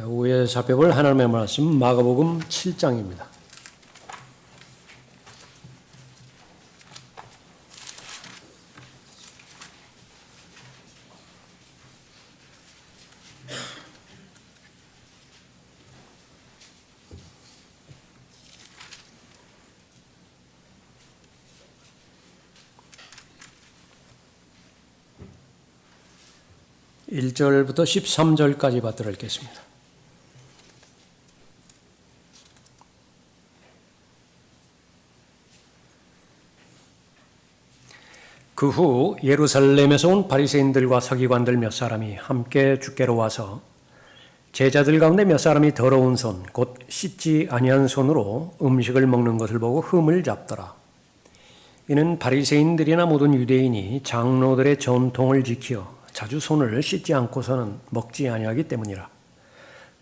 오후에 살펴볼 하나님의 말씀 마가복음 7장입니다. (1절부터) (13절까지) 받들어 읽겠습니다. 그 후 예루살렘에서 온 바리새인들과 서기관들 몇 사람이 함께 주께로 와서 제자들 가운데 몇 사람이 더러운 손 곧 씻지 아니한 손으로 음식을 먹는 것을 보고 흠을 잡더라. 이는 바리새인들이나 모든 유대인이 장로들의 전통을 지켜 자주 손을 씻지 않고서는 먹지 아니하기 때문이라.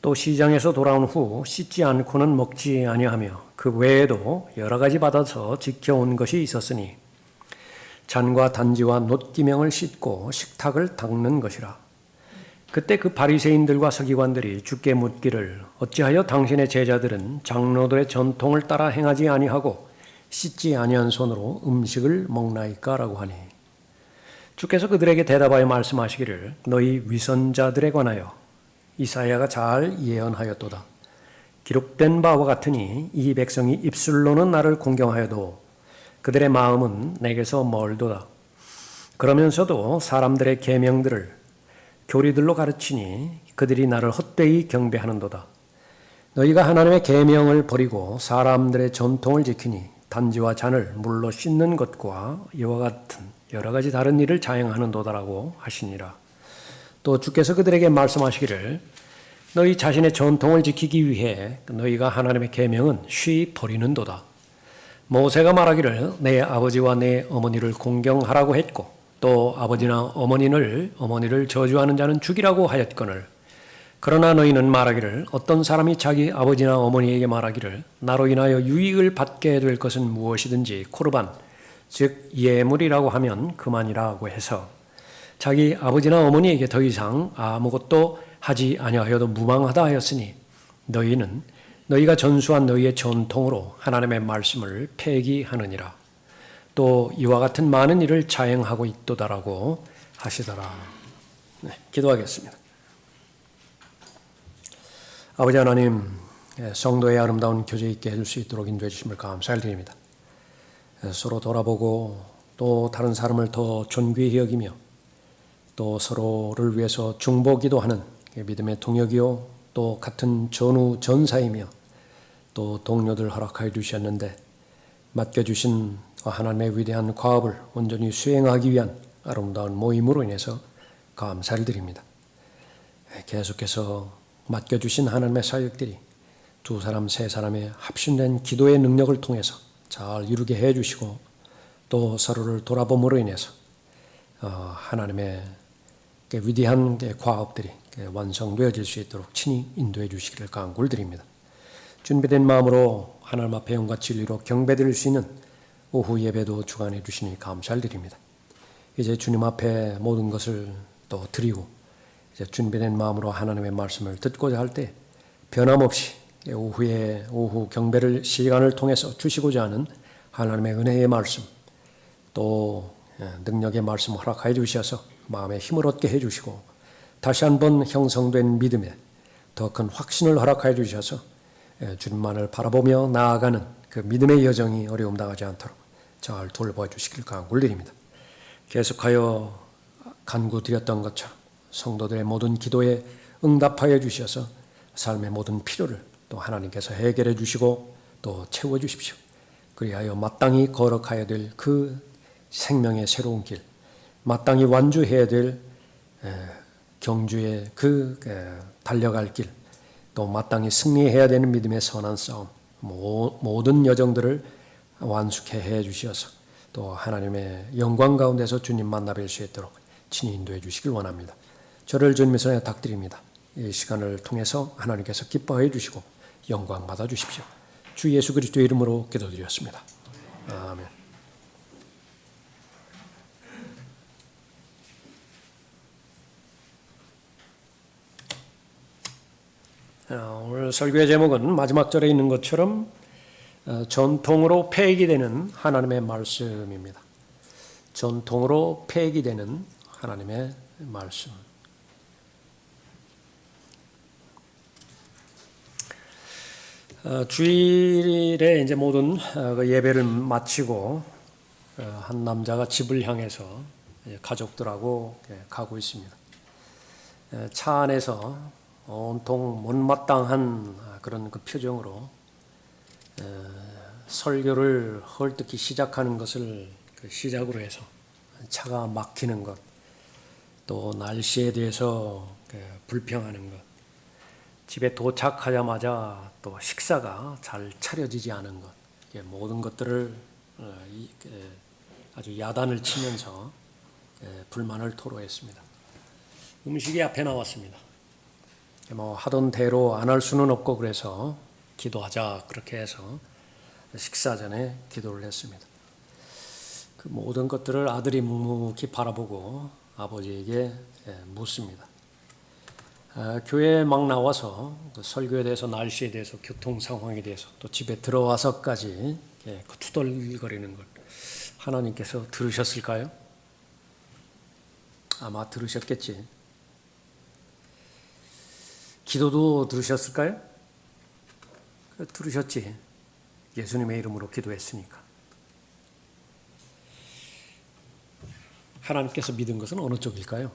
또 시장에서 돌아온 후 씻지 않고는 먹지 아니하며 그 외에도 여러 가지 받아서 지켜온 것이 있었으니 잔과 단지와 놋기명을 씻고 식탁을 닦는 것이라. 그때 그 바리새인들과 서기관들이 주께 묻기를 어찌하여 당신의 제자들은 장로들의 전통을 따라 행하지 아니하고 씻지 아니한 손으로 음식을 먹나이까? 라고 하니 주께서 그들에게 대답하여 말씀하시기를 너희 위선자들에 관하여 이사야가 잘 예언하였도다. 기록된 바와 같으니 이 백성이 입술로는 나를 공경하여도 그들의 마음은 내게서 멀도다. 그러면서도 사람들의 계명들을 교리들로 가르치니 그들이 나를 헛되이 경배하는도다. 너희가 하나님의 계명을 버리고 사람들의 전통을 지키니 단지와 잔을 물로 씻는 것과 이와 같은 여러 가지 다른 일을 자행하는도다라고 하시니라. 또 주께서 그들에게 말씀하시기를 너희 자신의 전통을 지키기 위해 너희가 하나님의 계명은 쉬이 버리는도다. 모세가 말하기를 내 아버지와 내 어머니를 공경하라고 했고 또 아버지나 어머니를 저주하는 자는 죽이라고 하였거늘 그러나 너희는 말하기를 어떤 사람이 자기 아버지나 어머니에게 말하기를 나로 인하여 유익을 받게 될 것은 무엇이든지 코르반 즉 예물이라고 하면 그만이라고 해서 자기 아버지나 어머니에게 더 이상 아무것도 하지 아니하여도 무방하다 하였으니 너희가 전수한 너희의 전통으로 하나님의 말씀을 폐기하느니라. 또 이와 같은 많은 일을 자행하고 있도다라고 하시더라. 네, 기도하겠습니다. 아버지 하나님, 성도의 아름다운 교제 있게 해줄 수 있도록 인도해 주심을 감사를 드립니다. 서로 돌아보고 또 다른 사람을 더 존귀히 여기며 또 서로를 위해서 중보기도 하는 믿음의 동역이요 또 같은 전사이며 또 동료들 허락하여 주셨는데 맡겨주신 하나님의 위대한 과업을 온전히 수행하기 위한 아름다운 모임으로 인해서 감사를 드립니다. 계속해서 맡겨주신 하나님의 사역들이 두 사람, 세 사람의 합심된 기도의 능력을 통해서 잘 이루게 해주시고 또 서로를 돌아봄으로 인해서 하나님의 위대한 과업들이 완성되어질 수 있도록 친히 인도해 주시기를 간구를 드립니다. 준비된 마음으로 하나님 앞에 영과 진리로 경배드릴 수 있는 오후 예배도 주관해 주시니 감사를 드립니다. 이제 주님 앞에 모든 것을 또 드리고 이제 준비된 마음으로 하나님의 말씀을 듣고자 할 때 변함없이 오후 경배를 시간을 통해서 주시고자 하는 하나님의 은혜의 말씀 또 능력의 말씀 허락하여 주셔서 마음에 힘을 얻게 해주시고 다시 한번 형성된 믿음에 더 큰 확신을 허락하여 주셔서 주님만을 바라보며 나아가는 그 믿음의 여정이 어려움 당하지 않도록 잘 돌봐 주시길 간구를 드립니다. 계속하여 간구드렸던 것처럼 성도들의 모든 기도에 응답하여 주셔서 삶의 모든 필요를 또 하나님께서 해결해 주시고 또 채워 주십시오. 그리하여 마땅히 거룩하여야 될 그 생명의 새로운 길, 마땅히 완주해야 될 경주의 그 달려갈 길, 또 마땅히 승리해야 되는 믿음의 선한 싸움, 모든 여정들을 완숙해 해 주셔서 또 하나님의 영광 가운데서 주님 만나 뵐 수 있도록 친히 인도해 주시길 원합니다. 저를 주님의 손에 탁드립니다. 이 시간을 통해서 하나님께서 기뻐해 주시고 영광 받아 주십시오. 주 예수 그리스도의 이름으로 기도드렸습니다. 아멘. 오늘 설교의 제목은 마지막 절에 있는 것처럼 전통으로 폐기되는 하나님의 말씀입니다. 전통으로 폐기되는 하나님의 말씀. 주일에 이제 모든 예배를 마치고 한 남자가 집을 향해서 가족들하고 가고 있습니다. 차 안에서 온통 못마땅한 그런 그 표정으로 설교를 헐떡이 시작하는 것을 시작으로 해서 차가 막히는 것, 또 날씨에 대해서 불평하는 것, 집에 도착하자마자 또 식사가 잘 차려지지 않은 것, 모든 것들을 아주 야단을 치면서 불만을 토로했습니다. 음식이 앞에 나왔습니다. 하던 대로 안 할 수는 없고 그래서 기도하자 그렇게 해서 식사 전에 기도를 했습니다. 그 모든 것들을 아들이 묵묵히 바라보고 아버지에게 묻습니다. 교회에 막 나와서 설교에 대해서, 날씨에 대해서, 교통 상황에 대해서, 또 집에 들어와서까지 그 투덜거리는 걸 하나님께서 들으셨을까요? 아마 들으셨겠지. 기도도 들으셨을까요? 들으셨지. 예수님의 이름으로 기도했으니까. 하나님께서 믿은 것은 어느 쪽일까요?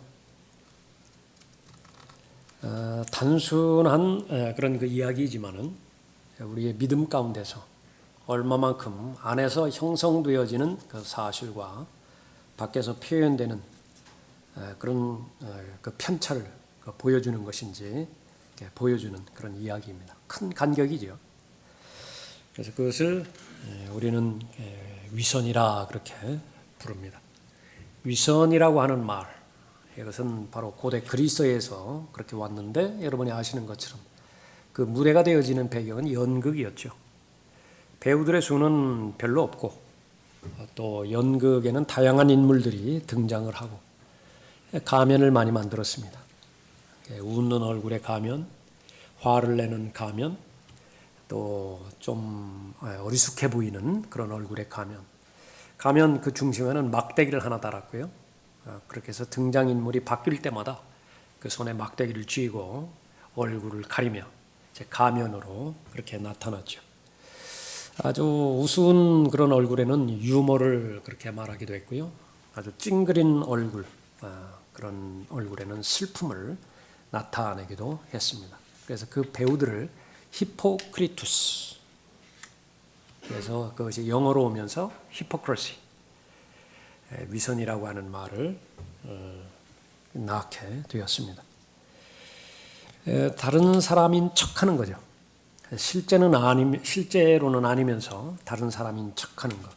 단순한 그런 그 이야기이지만은 우리의 믿음 가운데서 얼마만큼 안에서 형성되어지는 그 사실과 밖에서 표현되는 그런 그 편차를 보여주는 것인지 보여주는 그런 이야기입니다. 큰 간격이죠. 그래서 그것을 우리는 위선이라 그렇게 부릅니다. 위선이라고 하는 말, 이것은 바로 고대 그리스에서 그렇게 왔는데, 여러분이 아시는 것처럼 그 무대가 되어지는 배경은 연극이었죠. 배우들의 수는 별로 없고 또 연극에는 다양한 인물들이 등장을 하고 가면을 많이 만들었습니다. 웃는 얼굴의 가면, 화를 내는 가면, 또 좀 어리숙해 보이는 그런 얼굴의 가면. 가면 그 중심에는 막대기를 하나 달았고요. 그렇게 해서 등장인물이 바뀔 때마다 그 손에 막대기를 쥐고 얼굴을 가리며 가면으로 그렇게 나타났죠. 아주 우스운 그런 얼굴에는 유머를 그렇게 말하기도 했고요. 아주 찡그린 얼굴, 그런 얼굴에는 슬픔을 나타내기도 했습니다. 그래서 그 배우들을 히포크리투스, 그래서 그것이 영어로 오면서 히포크리시, 위선이라고 하는 말을 낳게 되었습니다. 다른 사람인 척하는 거죠. 실제로는 아니면서 다른 사람인 척하는 것,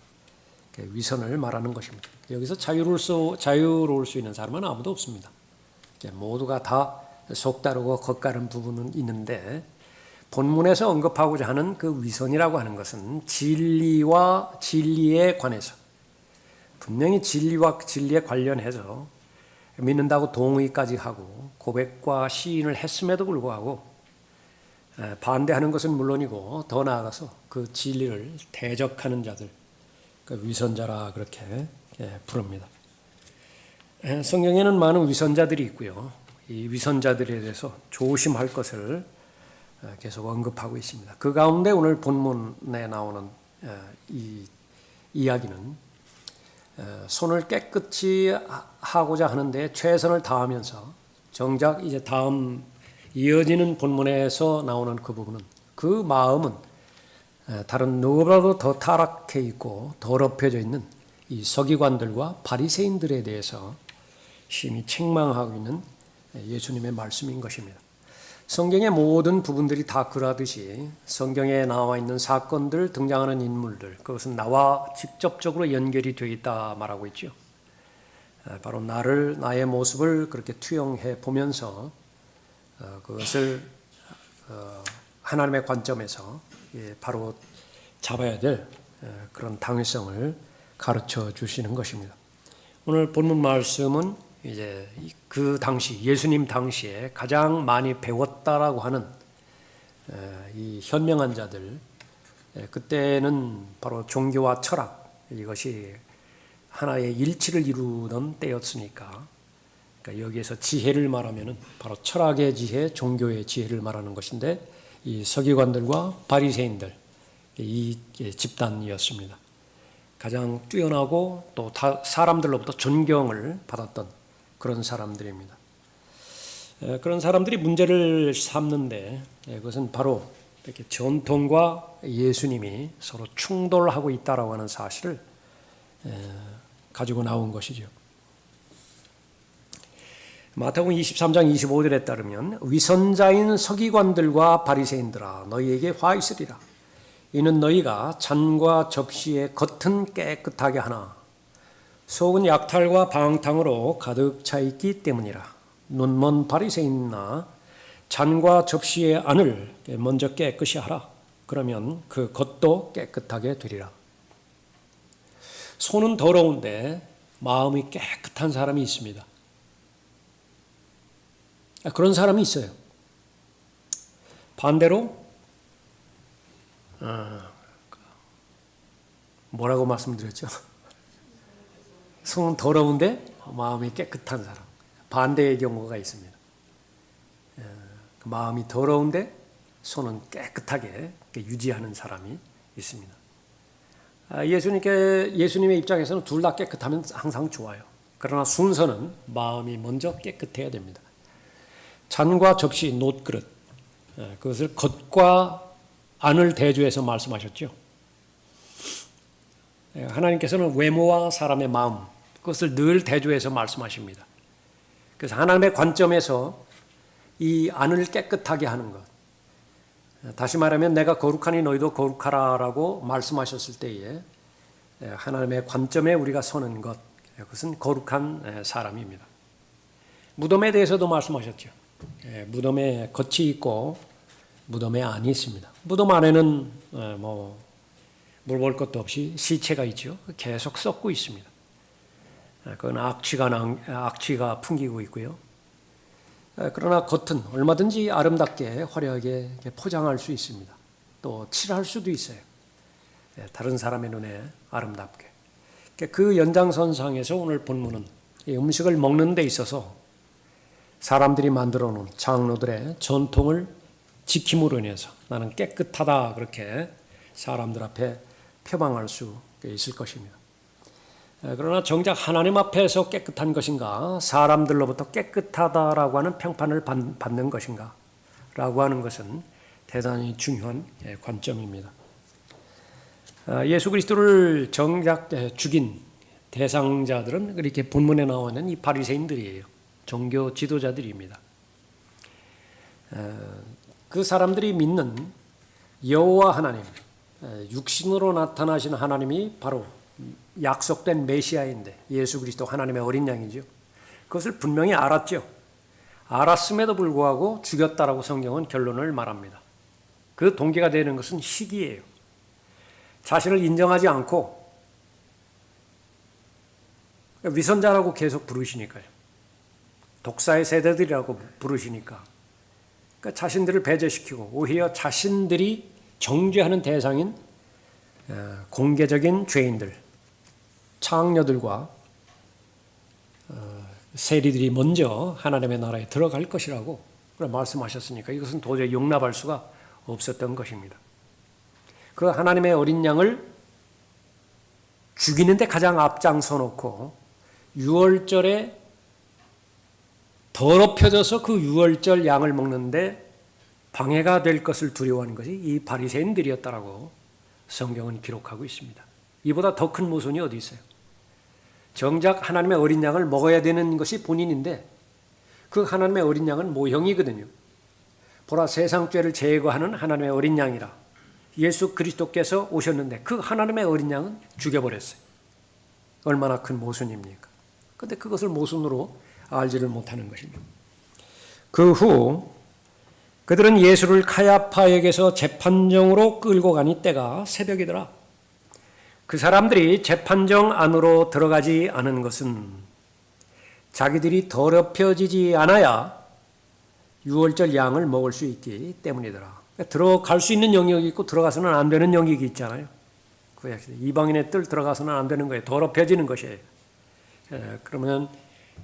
위선을 말하는 것입니다. 여기서 자유로울 수 있는 사람은 아무도 없습니다. 모두가 다 속다르고 겉가른 부분은 있는데, 본문에서 언급하고자 하는 그 위선이라고 하는 것은 진리와 진리에 관해서, 분명히 진리와 진리에 관련해서 믿는다고 동의까지 하고 고백과 시인을 했음에도 불구하고 반대하는 것은 물론이고, 더 나아가서 그 진리를 대적하는 자들, 그 위선자라 그렇게 부릅니다. 성경에는 많은 위선자들이 있고요. 이 위선자들에 대해서 조심할 것을 계속 언급하고 있습니다. 그 가운데 오늘 본문에 나오는 이 이야기는 손을 깨끗이 하고자 하는데 최선을 다하면서, 정작 이제 다음 이어지는 본문에서 나오는 그 부분은, 그 마음은 다른 누구보다도 더 타락해 있고 더럽혀져 있는 이 서기관들과 바리새인들에 대해서 심히 책망하고 있는 예수님의 말씀인 것입니다. 성경의 모든 부분들이 다 그러하듯이 성경에 나와 있는 사건들, 등장하는 인물들, 그것은 나와 직접적으로 연결이 되어 있다 말하고 있죠. 바로 나의 모습을 그렇게 투영해 보면서 그것을 하나님의 관점에서 바로 잡아야 될 그런 당위성을 가르쳐 주시는 것입니다. 오늘 본문 말씀은 이제 그 당시, 예수님 당시에 가장 많이 배웠다라고 하는 이 현명한 자들, 그때는 바로 종교와 철학, 이것이 하나의 일치를 이루던 때였으니까, 그러니까 여기에서 지혜를 말하면은 바로 철학의 지혜, 종교의 지혜를 말하는 것인데, 이 서기관들과 바리새인들, 이 집단이었습니다. 가장 뛰어나고 또 사람들로부터 존경을 받았던 그런 사람들입니다. 그런 사람들이 문제를 삼는데, 그것은 바로 이렇게 전통과 예수님이 서로 충돌하고 있다라고 하는 사실을 가지고 나온 것이죠. 마태복음 23장 25절에 따르면 위선자인 서기관들과 바리새인들아 너희에게 화 있으리라. 이는 너희가 잔과 접시의 겉은 깨끗하게 하나 속은 약탈과 방탕으로 가득 차 있기 때문이라. 눈먼 바리새인아 잔과 접시의 안을 먼저 깨끗이 하라. 그러면 그 겉도 깨끗하게 되리라. 손은 더러운데 마음이 깨끗한 사람이 있습니다. 그런 사람이 있어요. 반대로 뭐라고 말씀드렸죠? 손은 더러운데 마음이 깨끗한 사람. 반대의 경우가 있습니다. 마음이 더러운데 손은 깨끗하게 유지하는 사람이 있습니다. 예수님의 입장에서는 둘 다 깨끗하면 항상 좋아요. 그러나 순서는 마음이 먼저 깨끗해야 됩니다. 잔과 접시, 놋그릇, 그것을 겉과 안을 대조해서 말씀하셨죠. 하나님께서는 외모와 사람의 마음, 그것을 늘 대조해서 말씀하십니다. 그래서 하나님의 관점에서 이 안을 깨끗하게 하는 것, 다시 말하면 내가 거룩하니 너희도 거룩하라라고 말씀하셨을 때에 하나님의 관점에 우리가 서는 것, 그것은 거룩한 사람입니다. 무덤에 대해서도 말씀하셨죠. 무덤에 겉이 있고 무덤에 안이 있습니다. 무덤 안에는 물 볼 것도 없이 시체가 있죠. 계속 썩고 있습니다. 그건 악취가 풍기고 있고요. 그러나 겉은 얼마든지 아름답게 화려하게 포장할 수 있습니다. 또 칠할 수도 있어요. 다른 사람의 눈에 아름답게. 그 연장선상에서 오늘 본문은 이 음식을 먹는 데 있어서 사람들이 만들어 놓은 장로들의 전통을 지킴으로 인해서 나는 깨끗하다 그렇게 사람들 앞에 표방할 수 있을 것입니다. 그러나 정작 하나님 앞에서 깨끗한 것인가 사람들로부터 깨끗하다라고 하는 평판을 받는 것인가 라고 하는 것은 대단히 중요한 관점입니다. 예수 그리스도를 정작 죽인 대상자들은 이렇게 본문에 나와 있는 이 바리새인들이에요. 종교 지도자들입니다. 그 사람들이 믿는 여호와 하나님, 육신으로 나타나신 하나님이 바로 약속된 메시아인데 예수 그리스도 하나님의 어린 양이죠. 그것을 분명히 알았죠. 알았음에도 불구하고 죽였다라고 성경은 결론을 말합니다. 그 동기가 되는 것은 시기예요. 자신을 인정하지 않고 위선자라고 계속 부르시니까요. 독사의 세대들이라고 부르시니까 그러니까 자신들을 배제시키고 오히려 자신들이 정죄하는 대상인 공개적인 죄인들, 창녀들과 세리들이 먼저 하나님의 나라에 들어갈 것이라고 말씀하셨으니까 이것은 도저히 용납할 수가 없었던 것입니다. 그 하나님의 어린 양을 죽이는데 가장 앞장서 놓고 유월절에 더럽혀져서 그 유월절 양을 먹는데 방해가 될 것을 두려워하는 것이 이 바리새인들이었다라고 성경은 기록하고 있습니다. 이보다 더 큰 모순이 어디 있어요? 정작 하나님의 어린 양을 먹어야 되는 것이 본인인데 그 하나님의 어린 양은 모형이거든요. 보라 세상 죄를 제거하는 하나님의 어린 양이라 예수 그리스도께서 오셨는데 그 하나님의 어린 양은 죽여버렸어요. 얼마나 큰 모순입니까? 그런데 그것을 모순으로 알지를 못하는 것입니다. 그 후 그들은 예수를 카야파에게서 재판정으로 끌고 가니 때가 새벽이더라. 그 사람들이 재판정 안으로 들어가지 않은 것은 자기들이 더럽혀지지 않아야 유월절 양을 먹을 수 있기 때문이더라. 들어갈 수 있는 영역이 있고 들어가서는 안 되는 영역이 있잖아요. 이방인의 뜰 들어가서는 안 되는 거예요. 더럽혀지는 것이에요. 그러면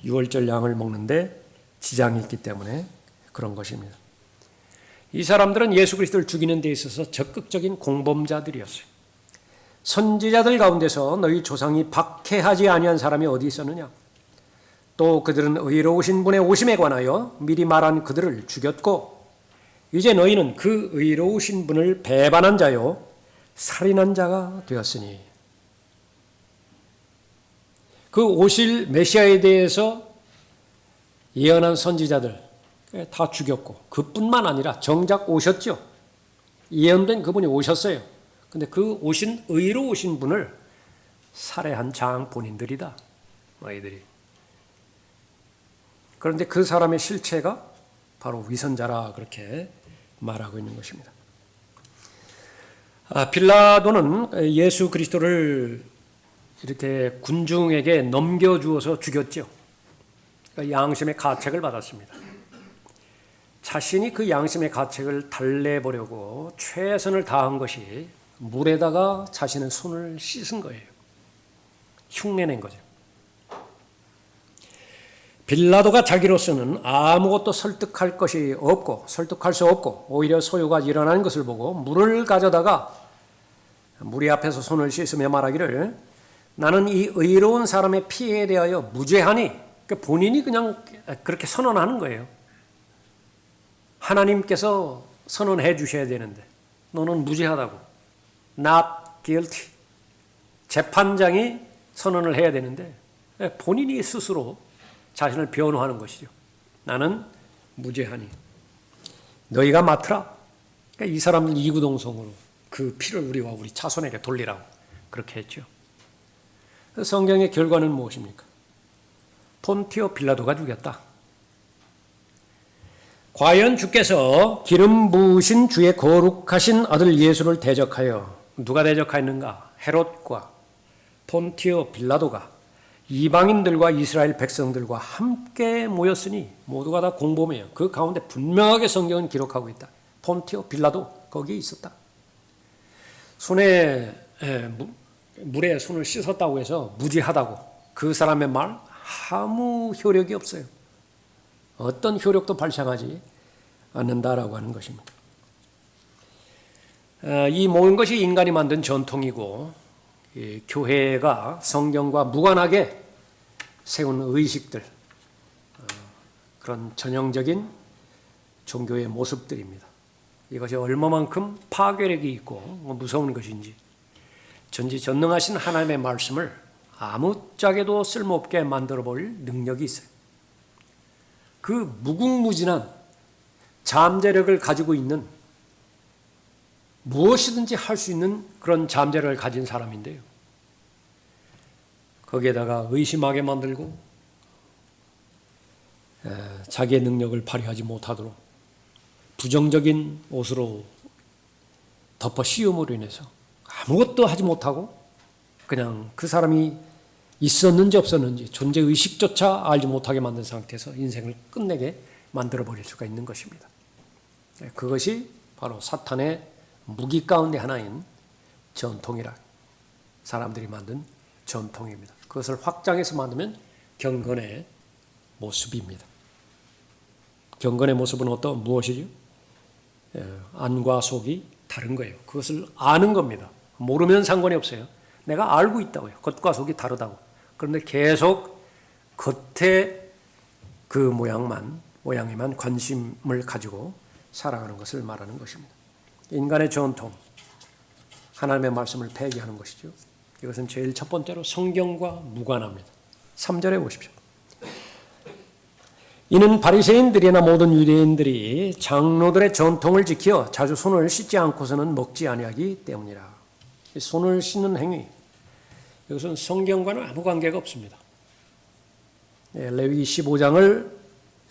유월절 양을 먹는데 지장이 있기 때문에 그런 것입니다. 이 사람들은 예수 그리스도를 죽이는 데 있어서 적극적인 공범자들이었어요. 선지자들 가운데서 너희 조상이 박해하지 아니한 사람이 어디 있었느냐? 또 그들은 의로우신 분의 오심에 관하여 미리 말한 그들을 죽였고 이제 너희는 그 의로우신 분을 배반한 자요 살인한 자가 되었으니 그 오실 메시아에 대해서 예언한 선지자들 다 죽였고 그뿐만 아니라 정작 오셨죠. 예언된 그분이 오셨어요. 근데 그 오신 의로우신 분을 살해한 장 본인들이다. 너희들이. 그런데 그 사람의 실체가 바로 위선자라 그렇게 말하고 있는 것입니다. 빌라도는 예수 그리스도를 이렇게 군중에게 넘겨주어서 죽였죠. 그러니까 양심의 가책을 받았습니다. 자신이 그 양심의 가책을 달래보려고 최선을 다한 것이 물에다가 자신의 손을 씻은 거예요. 흉내낸 거죠. 빌라도가 자기로서는 아무것도 설득할 수 없고 오히려 소요가 일어나는 것을 보고 물을 가져다가 무리 앞에서 손을 씻으며 말하기를 나는 이 의로운 사람의 피해에 대하여 무죄하니 본인이 그냥 그렇게 선언하는 거예요. 하나님께서 선언해 주셔야 되는데 너는 무죄하다고 not guilty 재판장이 선언을 해야 되는데 본인이 스스로 자신을 변호하는 것이죠. 나는 무죄하니 너희가 맡으라. 그러니까 이 사람은 이구동성으로 그 피를 우리와 우리 자손에게 돌리라고 그렇게 했죠. 성경의 결과는 무엇입니까? 폰티오 빌라도가 죽였다. 과연 주께서 기름 부으신 주의 거룩하신 아들 예수를 대적하여 누가 대적하였는가? 헤롯과 폰티오 빌라도가 이방인들과 이스라엘 백성들과 함께 모였으니 모두가 다 공범이에요. 그 가운데 분명하게 성경은 기록하고 있다. 폰티오 빌라도 거기에 있었다. 물에 손을 씻었다고 해서 무죄하다고 그 사람의 말 아무 효력이 없어요. 어떤 효력도 발생하지 않는다라고 하는 것입니다. 이 모든 것이 인간이 만든 전통이고 교회가 성경과 무관하게 세운 의식들, 그런 전형적인 종교의 모습들입니다. 이것이 얼마만큼 파괴력이 있고 무서운 것인지 전지전능하신 하나님의 말씀을 아무짝에도 쓸모없게 만들어볼 능력이 있어요. 그 무궁무진한 잠재력을 가지고 있는 무엇이든지 할 수 있는 그런 잠재력을 가진 사람인데요. 거기에다가 의심하게 만들고 자기의 능력을 발휘하지 못하도록 부정적인 옷으로 덮어 씌움으로 인해서 아무것도 하지 못하고 그냥 그 사람이 있었는지 없었는지 존재의식조차 알지 못하게 만든 상태에서 인생을 끝내게 만들어버릴 수가 있는 것입니다. 그것이 바로 사탄의 무기 가운데 하나인 전통이라 사람들이 만든 전통입니다. 그것을 확장해서 만들면 경건의 모습입니다. 경건의 모습은 무엇이죠? 안과 속이 다른 거예요. 그것을 아는 겁니다. 모르면 상관이 없어요. 내가 알고 있다고요. 겉과 속이 다르다고. 그런데 계속 겉에 그 모양에만 관심을 가지고 살아가는 것을 말하는 것입니다. 인간의 전통, 하나님의 말씀을 폐기하는 것이죠. 이것은 제일 첫 번째로 성경과 무관합니다. 3절에 보십시오. 이는 바리새인들이나 모든 유대인들이 장로들의 전통을 지켜 자주 손을 씻지 않고서는 먹지 아니하기 때문이라. 손을 씻는 행위, 이것은 성경과는 아무 관계가 없습니다. 레위기 15장을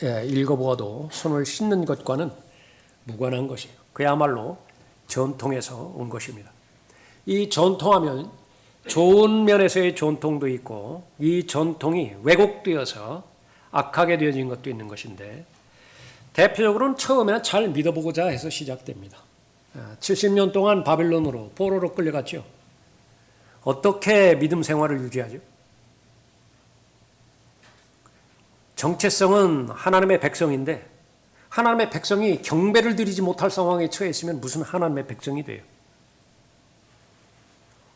읽어보아도 손을 씻는 것과는 무관한 것이에요. 그야말로 전통에서 온 것입니다. 이 전통하면 좋은 면에서의 전통도 있고 이 전통이 왜곡되어서 악하게 되어진 것도 있는 것인데 대표적으로는 처음에는 잘 믿어보고자 해서 시작됩니다. 70년 동안 바벨론으로 포로로 끌려갔죠. 어떻게 믿음 생활을 유지하죠? 정체성은 하나님의 백성인데 하나님의 백성이 경배를 드리지 못할 상황에 처해 있으면 무슨 하나님의 백성이 돼요?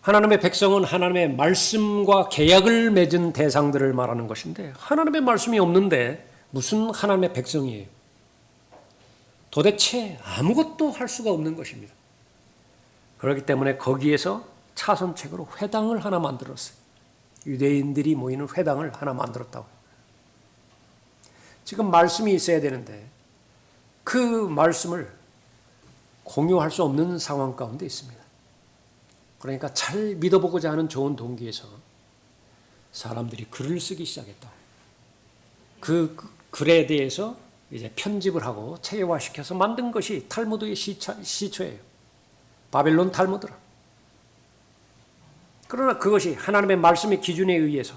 하나님의 백성은 하나님의 말씀과 계약을 맺은 대상들을 말하는 것인데 하나님의 말씀이 없는데 무슨 하나님의 백성이에요? 도대체 아무것도 할 수가 없는 것입니다. 그렇기 때문에 거기에서 차선책으로 회당을 하나 만들었어요. 유대인들이 모이는 회당을 하나 만들었다고. 지금 말씀이 있어야 되는데 그 말씀을 공유할 수 없는 상황 가운데 있습니다. 그러니까 잘 믿어보고자 하는 좋은 동기에서 사람들이 글을 쓰기 시작했다고. 그 글에 대해서 이제 편집을 하고 체계화시켜서 만든 것이 탈무드의 시초예요. 바벨론 탈무드라. 그러나 그것이 하나님의 말씀의 기준에 의해서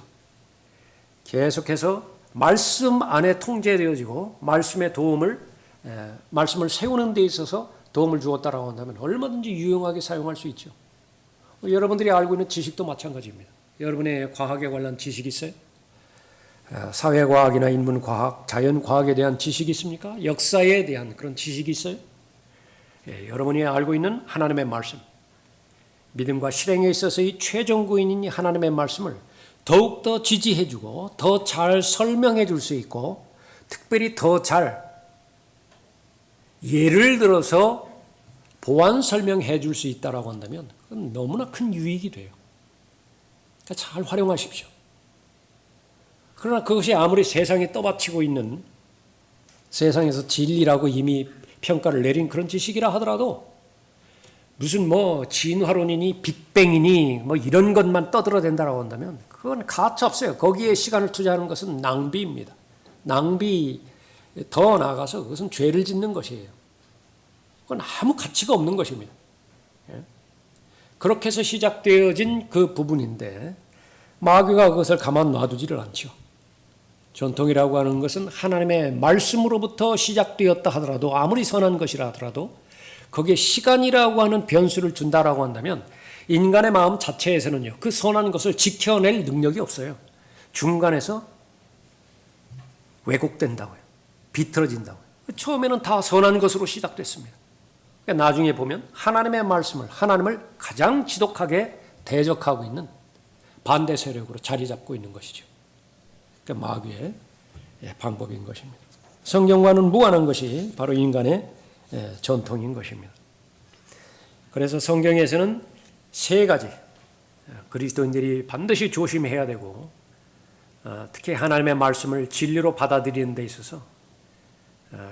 계속해서 말씀 안에 통제되어지고 말씀의 말씀을 세우는 데 있어서 도움을 주었다라고 한다면 얼마든지 유용하게 사용할 수 있죠. 여러분들이 알고 있는 지식도 마찬가지입니다. 여러분의 과학에 관한 지식이 있어요? 사회과학이나 인문과학, 자연과학에 대한 지식이 있습니까? 역사에 대한 그런 지식이 있어요? 여러분이 알고 있는 하나님의 말씀, 믿음과 실행에 있어서의 최종구인인 하나님의 말씀을 더욱더 지지해주고 더 잘 설명해 줄 수 있고 특별히 더 잘 예를 들어서 보완 설명해 줄 수 있다고 한다면 그건 너무나 큰 유익이 돼요. 그러니까 잘 활용하십시오. 그러나 그것이 아무리 세상에 떠받치고 있는 세상에서 진리라고 이미 평가를 내린 그런 지식이라 하더라도 무슨 진화론이니 빅뱅이니 이런 것만 떠들어댄다라고 한다면 그건 가차 없어요. 거기에 시간을 투자하는 것은 낭비입니다. 낭비, 더 나아가서 그것은 죄를 짓는 것이에요. 그건 아무 가치가 없는 것입니다. 그렇게 해서 시작되어진 그 부분인데 마귀가 그것을 가만 놔두지를 않죠. 전통이라고 하는 것은 하나님의 말씀으로부터 시작되었다 하더라도 아무리 선한 것이라 하더라도 거기에 시간이라고 하는 변수를 준다라고 한다면 인간의 마음 자체에서는요 그 선한 것을 지켜낼 능력이 없어요. 중간에서 왜곡된다고요. 비틀어진다고요. 처음에는 다 선한 것으로 시작됐습니다. 그러니까 나중에 보면 하나님의 말씀을 하나님을 가장 지독하게 대적하고 있는 반대 세력으로 자리 잡고 있는 것이죠. 그러니까 마귀의 방법인 것입니다. 성경과는 무관한 것이 바로 인간의 전통인 것입니다. 그래서 성경에서는 세 가지 그리스도인들이 반드시 조심해야 되고 특히 하나님의 말씀을 진리로 받아들이는 데 있어서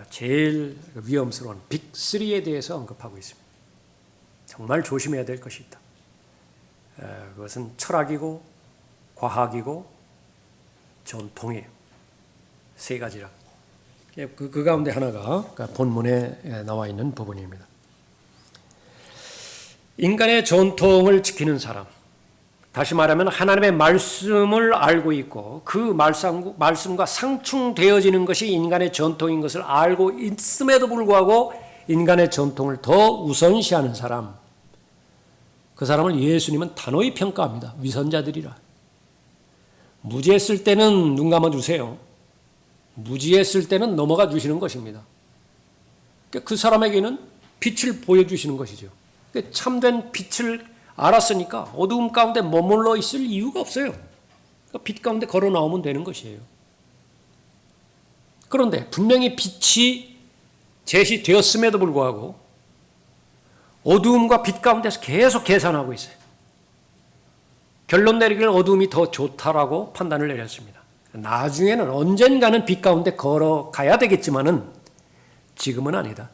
제일 위험스러운 빅3에 대해서 언급하고 있습니다. 정말 조심해야 될 것이 있다. 그것은 철학이고 과학이고 전통이에요. 세 가지라. 그 가운데 하나가 본문에 나와 있는 부분입니다. 인간의 전통을 지키는 사람, 다시 말하면 하나님의 말씀을 알고 있고 그 말씀과 상충되어지는 것이 인간의 전통인 것을 알고 있음에도 불구하고 인간의 전통을 더 우선시하는 사람, 그 사람을 예수님은 단호히 평가합니다. 위선자들이라. 무지했을 때는 눈 감아주세요. 무지했을 때는 넘어가 주시는 것입니다. 그 사람에게는 빛을 보여주시는 것이죠. 참된 빛을 알았으니까 어두움 가운데 머물러 있을 이유가 없어요. 빛 가운데 걸어 나오면 되는 것이에요. 그런데 분명히 빛이 제시되었음에도 불구하고 어두움과 빛 가운데서 계속 계산하고 있어요. 결론 내리기를 어두움이 더 좋다라고 판단을 내렸습니다. 나중에는 언젠가는 빛 가운데 걸어가야 되겠지만은 지금은 아니다.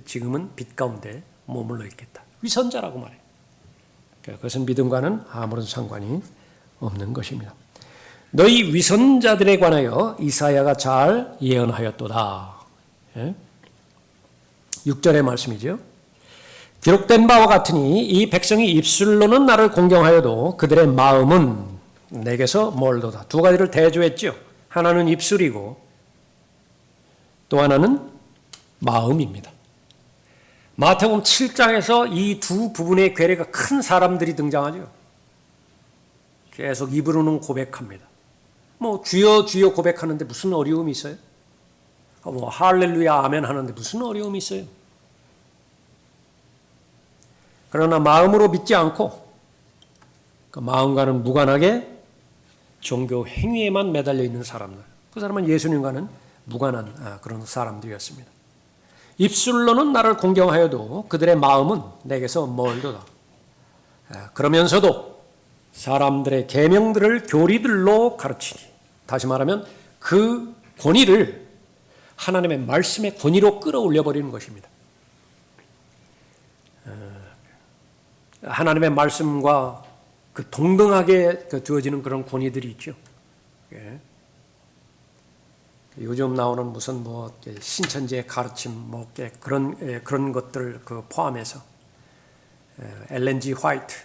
지금은 빛 가운데 머물러 있겠다. 위선자라고 말해요. 그것은 믿음과는 아무런 상관이 없는 것입니다. 너희 위선자들에 관하여 이사야가 잘 예언하였도다. 6절의 말씀이죠. 기록된 바와 같으니 이 백성이 입술로는 나를 공경하여도 그들의 마음은 내게서 멀도다. 두 가지를 대조했죠. 하나는 입술이고 또 하나는 마음입니다. 마태복음 7장에서 이 두 부분의 괴뢰가 큰 사람들이 등장하죠. 계속 입으로는 고백합니다. 뭐 주여 주여 고백하는데 무슨 어려움이 있어요? 뭐 할렐루야 아멘 하는데 무슨 어려움이 있어요? 그러나 마음으로 믿지 않고 그 마음과는 무관하게 종교 행위에만 매달려 있는 사람들, 그 사람은 예수님과는 무관한 그런 사람들이었습니다. 입술로는 나를 공경하여도 그들의 마음은 내게서 멀도다. 그러면서도 사람들의 계명들을 교리들로 가르치니, 다시 말하면 그 권위를 하나님의 말씀의 권위로 끌어올려 버리는 것입니다. 하나님의 말씀과 그 동등하게 주어지는 그런 권위들이 있죠. 예. 요즘 나오는 무슨 뭐 신천지의 가르침 뭐 그런 것들 그 포함해서 엘렌 G 화이트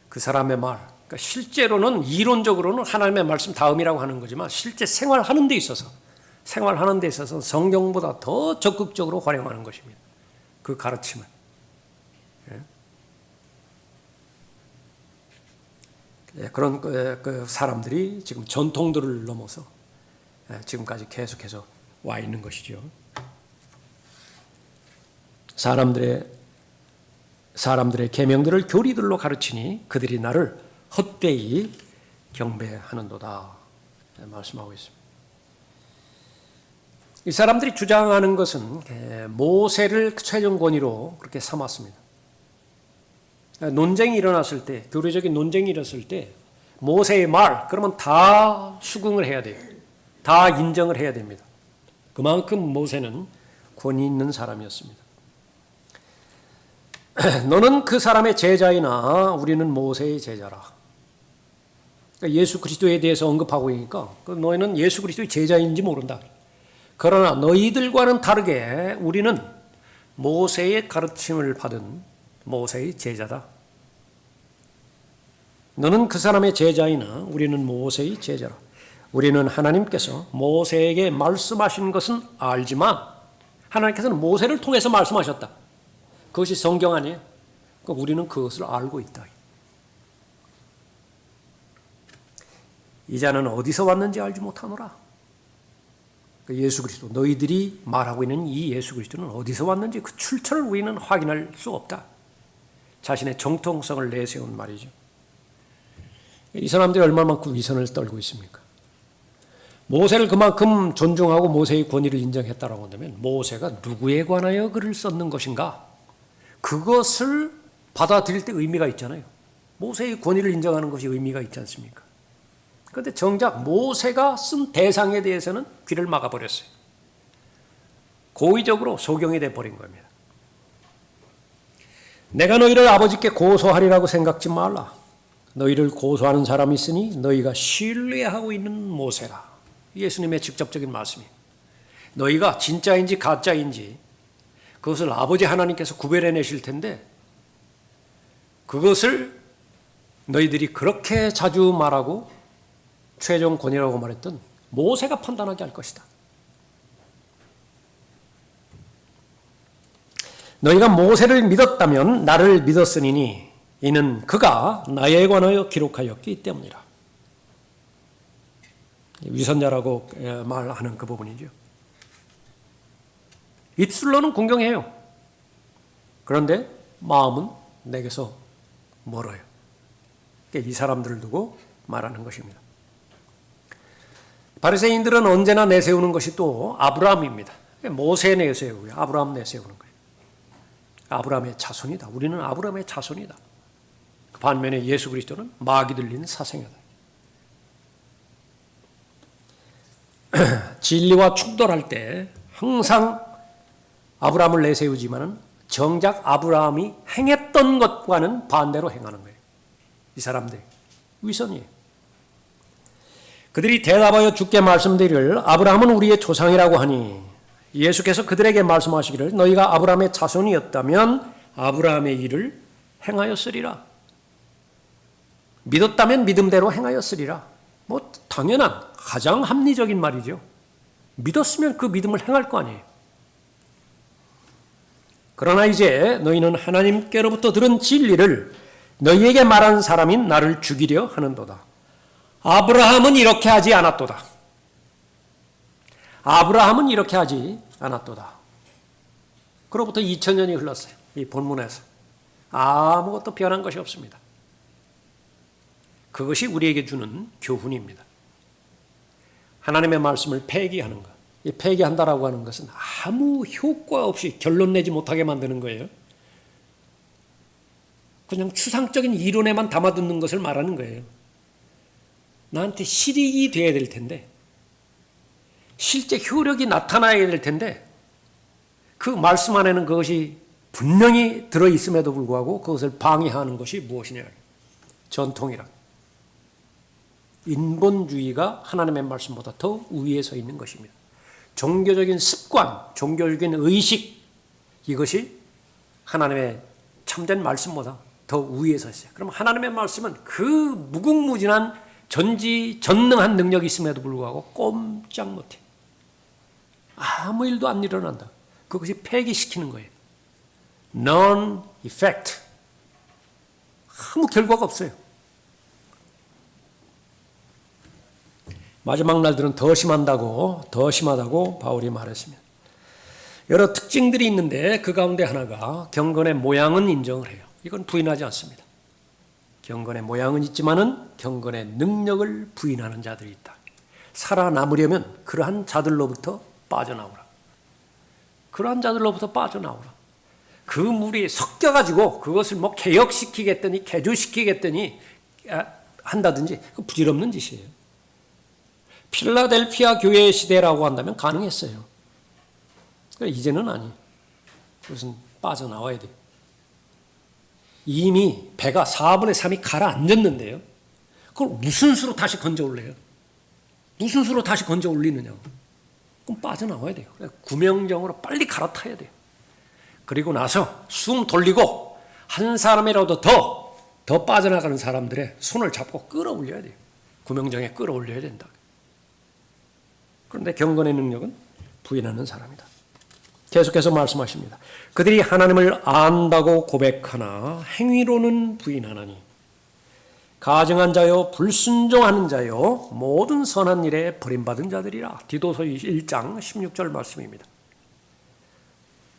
그 사람의 말, 그러니까 실제로는 이론적으로는 하나님의 말씀 다음이라고 하는 거지만 실제 생활하는 데 있어서 성경보다 더 적극적으로 활용하는 것입니다. 그 가르침을. 그런 그 사람들이 지금 전통들을 넘어서 지금까지 계속해서 와 있는 것이죠. 사람들의 계명들을 교리들로 가르치니 그들이 나를 헛되이 경배하는도다 말씀하고 있습니다. 이 사람들이 주장하는 것은 모세를 최종 권위로 그렇게 삼았습니다. 논쟁이 일어났을 때, 교리적인 논쟁이 일어났을 때 모세의 말, 그러면 다 수긍을 해야 돼요. 다 인정을 해야 됩니다. 그만큼 모세는 권위 있는 사람이었습니다. 너는 그 사람의 제자이나 우리는 모세의 제자라. 그러니까 예수 그리스도에 대해서 언급하고 있으니까 너희는 예수 그리스도의 제자인지 모른다. 그러나 너희들과는 다르게 우리는 모세의 가르침을 받은 모세의 제자다. 너는 그 사람의 제자이나 우리는 모세의 제자라. 우리는 하나님께서 모세에게 말씀하신 것은 알지만 하나님께서는 모세를 통해서 말씀하셨다. 그것이 성경 아니에요. 그러니까 우리는 그것을 알고 있다. 이 자는 어디서 왔는지 알지 못하노라. 예수 그리스도, 너희들이 말하고 있는 이 예수 그리스도는 어디서 왔는지 그 출처를 우리는 확인할 수 없다. 자신의 정통성을 내세운 말이죠. 이 사람들이 얼마만큼 위선을 떨고 있습니까? 모세를 그만큼 존중하고 모세의 권위를 인정했다라고 한다면 모세가 누구에 관하여 글을 썼는 것인가? 그것을 받아들일 때 의미가 있잖아요. 모세의 권위를 인정하는 것이 의미가 있지 않습니까? 그런데 정작 모세가 쓴 대상에 대해서는 귀를 막아버렸어요. 고의적으로 소경이 돼버린 겁니다. 내가 너희를 아버지께 고소하리라고 생각지 말라. 너희를 고소하는 사람이 있으니 너희가 신뢰하고 있는 모세라. 예수님의 직접적인 말씀이에요. 너희가 진짜인지 가짜인지 그것을 아버지 하나님께서 구별해내실 텐데 그것을 너희들이 그렇게 자주 말하고 최종 권위라고 말했던 모세가 판단하게 할 것이다. 너희가 모세를 믿었다면 나를 믿었으니 이는 그가 나에 관하여 기록하였기 때문이라. 위선자라고 말하는 그 부분이죠. 입술로는 공경해요. 그런데 마음은 내게서 멀어요. 이 사람들을 두고 말하는 것입니다. 바리새인들은 언제나 내세우는 것이 또 아브라함입니다. 모세 내세우고요. 아브라함 내세우는 거예요. 아브라함의 자손이다. 우리는 아브라함의 자손이다. 반면에 예수 그리스도는 마귀 들린 사생이다. 진리와 충돌할 때 항상 아브라함을 내세우지만은 정작 아브라함이 행했던 것과는 반대로 행하는 거예요. 이 사람들이 위선이에요. 그들이 대답하여 주께 말씀드리를 아브라함은 우리의 조상이라고 하니 예수께서 그들에게 말씀하시기를 너희가 아브라함의 자손이었다면 아브라함의 일을 행하였으리라. 믿었다면 믿음대로 행하였으리라. 뭐 당연한 가장 합리적인 말이죠. 믿었으면 그 믿음을 행할 거 아니에요. 그러나 이제 너희는 하나님께로부터 들은 진리를 너희에게 말한 사람인 나를 죽이려 하는도다. 아브라함은 이렇게 하지 않았도다. 아브라함은 이렇게 하지 않았도다. 그로부터 2000년이 흘렀어요. 이 본문에서. 아무것도 변한 것이 없습니다. 그것이 우리에게 주는 교훈입니다. 하나님의 말씀을 폐기하는 것. 이 폐기한다라고 하는 것은 아무 효과 없이 결론 내지 못하게 만드는 거예요. 그냥 추상적인 이론에만 담아두는 것을 말하는 거예요. 나한테 실익이 돼야 될 텐데, 실제 효력이 나타나야 될 텐데, 그 말씀 안에는 그것이 분명히 들어있음에도 불구하고 그것을 방해하는 것이 무엇이냐. 전통이라. 인본주의가 하나님의 말씀보다 더 위에 서 있는 것입니다. 종교적인 습관, 종교적인 의식, 이것이 하나님의 참된 말씀보다 더 위에 서 있어요. 그럼 하나님의 말씀은 그 무궁무진한 전지전능한 능력이 있음에도 불구하고 꼼짝 못해. 아무 일도 안 일어난다. 그것이 폐기시키는 거예요. Non-effect. 아무 결과가 없어요. 마지막 날들은 더 심하다고 바울이 말했습니다. 여러 특징들이 있는데 그 가운데 하나가 경건의 모양은 인정을 해요. 이건 부인하지 않습니다. 경건의 모양은 있지만은 경건의 능력을 부인하는 자들이 있다. 살아남으려면 그러한 자들로부터 빠져나오라. 그러한 자들로부터 빠져나오라. 그 물이 섞여가지고 그것을 뭐 개혁시키겠더니 개조시키겠더니 한다든지 그 부질없는 짓이에요. 필라델피아 교회의 시대라고 한다면 가능했어요. 이제는 아니. 그것은 빠져나와야 돼요. 이미 배가 4분의 3이 가라앉았는데요. 그걸 무슨 수로 다시 건져 올려요? 무슨 수로 다시 건져 올리느냐고. 그럼 빠져나와야 돼요. 구명정으로 빨리 갈아타야 돼요. 그리고 나서 숨 돌리고 한 사람이라도 더 빠져나가는 사람들의 손을 잡고 끌어올려야 돼요. 구명정에 끌어올려야 된다. 그런데 경건의 능력은 부인하는 사람이다. 계속해서 말씀하십니다. 그들이 하나님을 안다고 고백하나 행위로는 부인하나니 가증한 자요 불순종하는 자요 모든 선한 일에 버림받은 자들이라. 디도서 1장 16절 말씀입니다.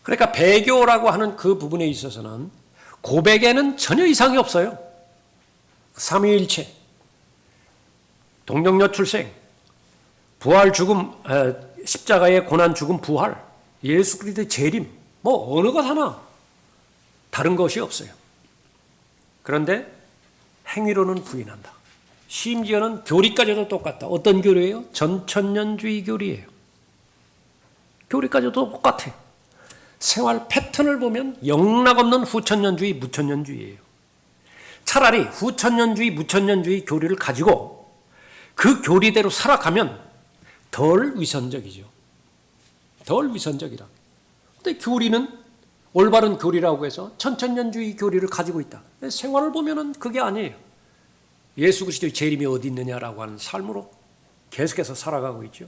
그러니까 배교라고 하는 그 부분에 있어서는 고백에는 전혀 이상이 없어요. 삼위일체, 동정녀 출생, 부활 죽음, 십자가의 고난 죽음 부활, 예수 그리스도의 재림, 뭐 어느 것 하나 다른 것이 없어요. 그런데 행위로는 부인한다. 심지어는 교리까지도 똑같다. 어떤 교리예요? 전천년주의 교리예요. 교리까지도 똑같아요. 생활 패턴을 보면 영락없는 후천년주의, 무천년주의예요. 차라리 후천년주의, 무천년주의 교리를 가지고 그 교리대로 살아가면 덜 위선적이죠. 덜 위선적이라. 근데 교리는 올바른 교리라고 해서 천천년주의 교리를 가지고 있다. 생활을 보면은 그게 아니에요. 예수 그리스도의 재림이 어디 있느냐라고 하는 삶으로 계속해서 살아가고 있죠.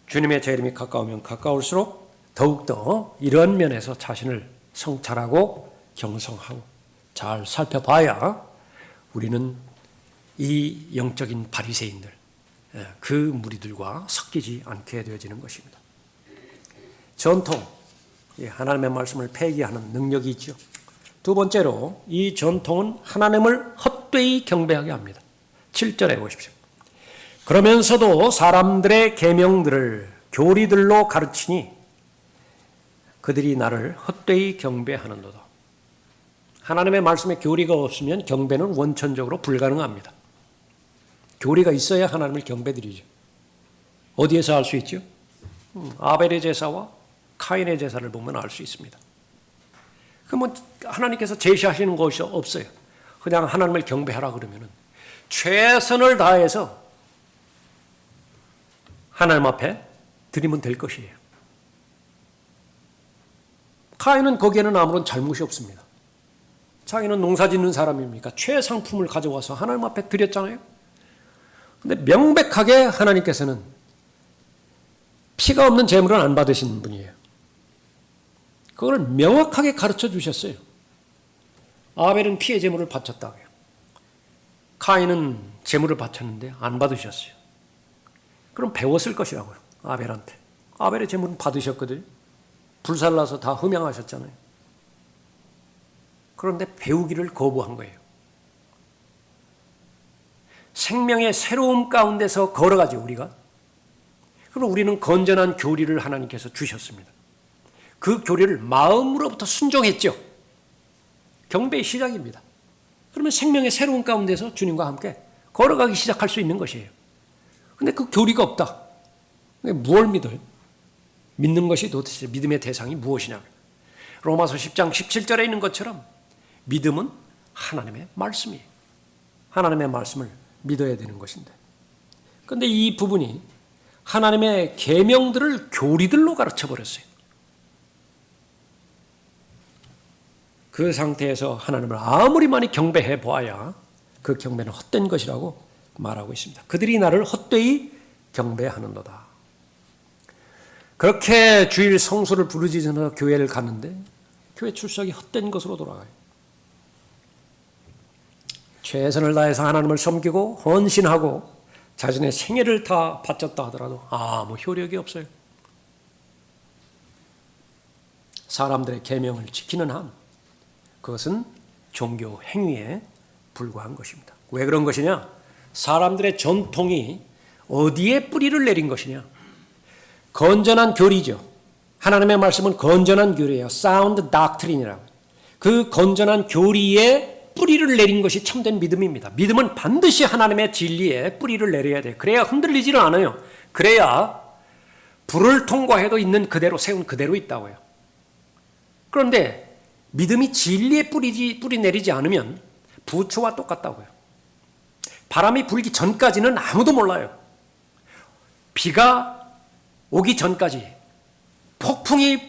주님의 재림이 가까우면 가까울수록 더욱더 이런 면에서 자신을 성찰하고 경성하고 잘 살펴봐야 우리는 이 영적인 바리새인들, 그 무리들과 섞이지 않게 되어지는 것입니다. 전통, 하나님의 말씀을 폐기하는 능력이 있죠. 두 번째로 이 전통은 하나님을 헛되이 경배하게 합니다. 7절에 보십시오. 그러면서도 사람들의 계명들을 교리들로 가르치니 그들이 나를 헛되이 경배하는도다. 하나님의 말씀에 교리가 없으면 경배는 원천적으로 불가능합니다. 교리가 있어야 하나님을 경배드리죠. 어디에서 알 수 있죠? 아벨의 제사와 카인의 제사를 보면 알 수 있습니다. 그러면 하나님께서 제시하시는 것이 없어요. 그냥 하나님을 경배하라 그러면 최선을 다해서 하나님 앞에 드리면 될 것이에요. 카인은 거기에는 아무런 잘못이 없습니다. 자기는 농사 짓는 사람입니까? 최상품을 가져와서 하나님 앞에 드렸잖아요. 그런데 명백하게 하나님께서는 피가 없는 제물은 안 받으시는 분이에요. 그걸 명확하게 가르쳐 주셨어요. 아벨은 피의 제물을 바쳤다고요. 카인은 제물을 바쳤는데 안 받으셨어요. 그럼 배웠을 것이라고요. 아벨한테. 아벨의 제물은 받으셨거든요. 불살라서 다 흠양하셨잖아요. 그런데 배우기를 거부한 거예요. 생명의 새로움 가운데서 걸어가죠, 우리가. 그럼 우리는 건전한 교리를 하나님께서 주셨습니다. 그 교리를 마음으로부터 순종했죠. 경배의 시작입니다. 그러면 생명의 새로운 가운데서 주님과 함께 걸어가기 시작할 수 있는 것이에요. 근데 그 교리가 없다. 무엇을 믿어요? 믿는 것이 도대체 믿음의 대상이 무엇이냐? 로마서 10장 17절에 있는 것처럼 믿음은 하나님의 말씀이에요. 하나님의 말씀을 믿어야 되는 것인데. 그런데 이 부분이 하나님의 계명들을 교리들로 가르쳐 버렸어요. 그 상태에서 하나님을 아무리 많이 경배해 보아야 그 경배는 헛된 것이라고 말하고 있습니다. 그들이 나를 헛되이 경배하는도다. 그렇게 주일 성수를 부르짖으면서 교회를 갔는데 교회 출석이 헛된 것으로 돌아가요. 최선을 다해서 하나님을 섬기고 헌신하고 자신의 생애를 다 바쳤다 하더라도 아무 효력이 없어요. 사람들의 계명을 지키는 한 그것은 종교 행위에 불과한 것입니다. 왜 그런 것이냐? 사람들의 전통이 어디에 뿌리를 내린 것이냐? 건전한 교리죠. 하나님의 말씀은 건전한 교리예요. Sound doctrine이라고. 그 건전한 교리에 뿌리를 내린 것이 참된 믿음입니다. 믿음은 반드시 하나님의 진리에 뿌리를 내려야 돼요. 그래야 흔들리지는 않아요. 그래야 불을 통과해도 있는 그대로 세운 그대로 있다고요. 그런데 믿음이 진리에 뿌리 내리지 않으면 부초와 똑같다고요. 바람이 불기 전까지는 아무도 몰라요. 비가 오기 전까지, 폭풍이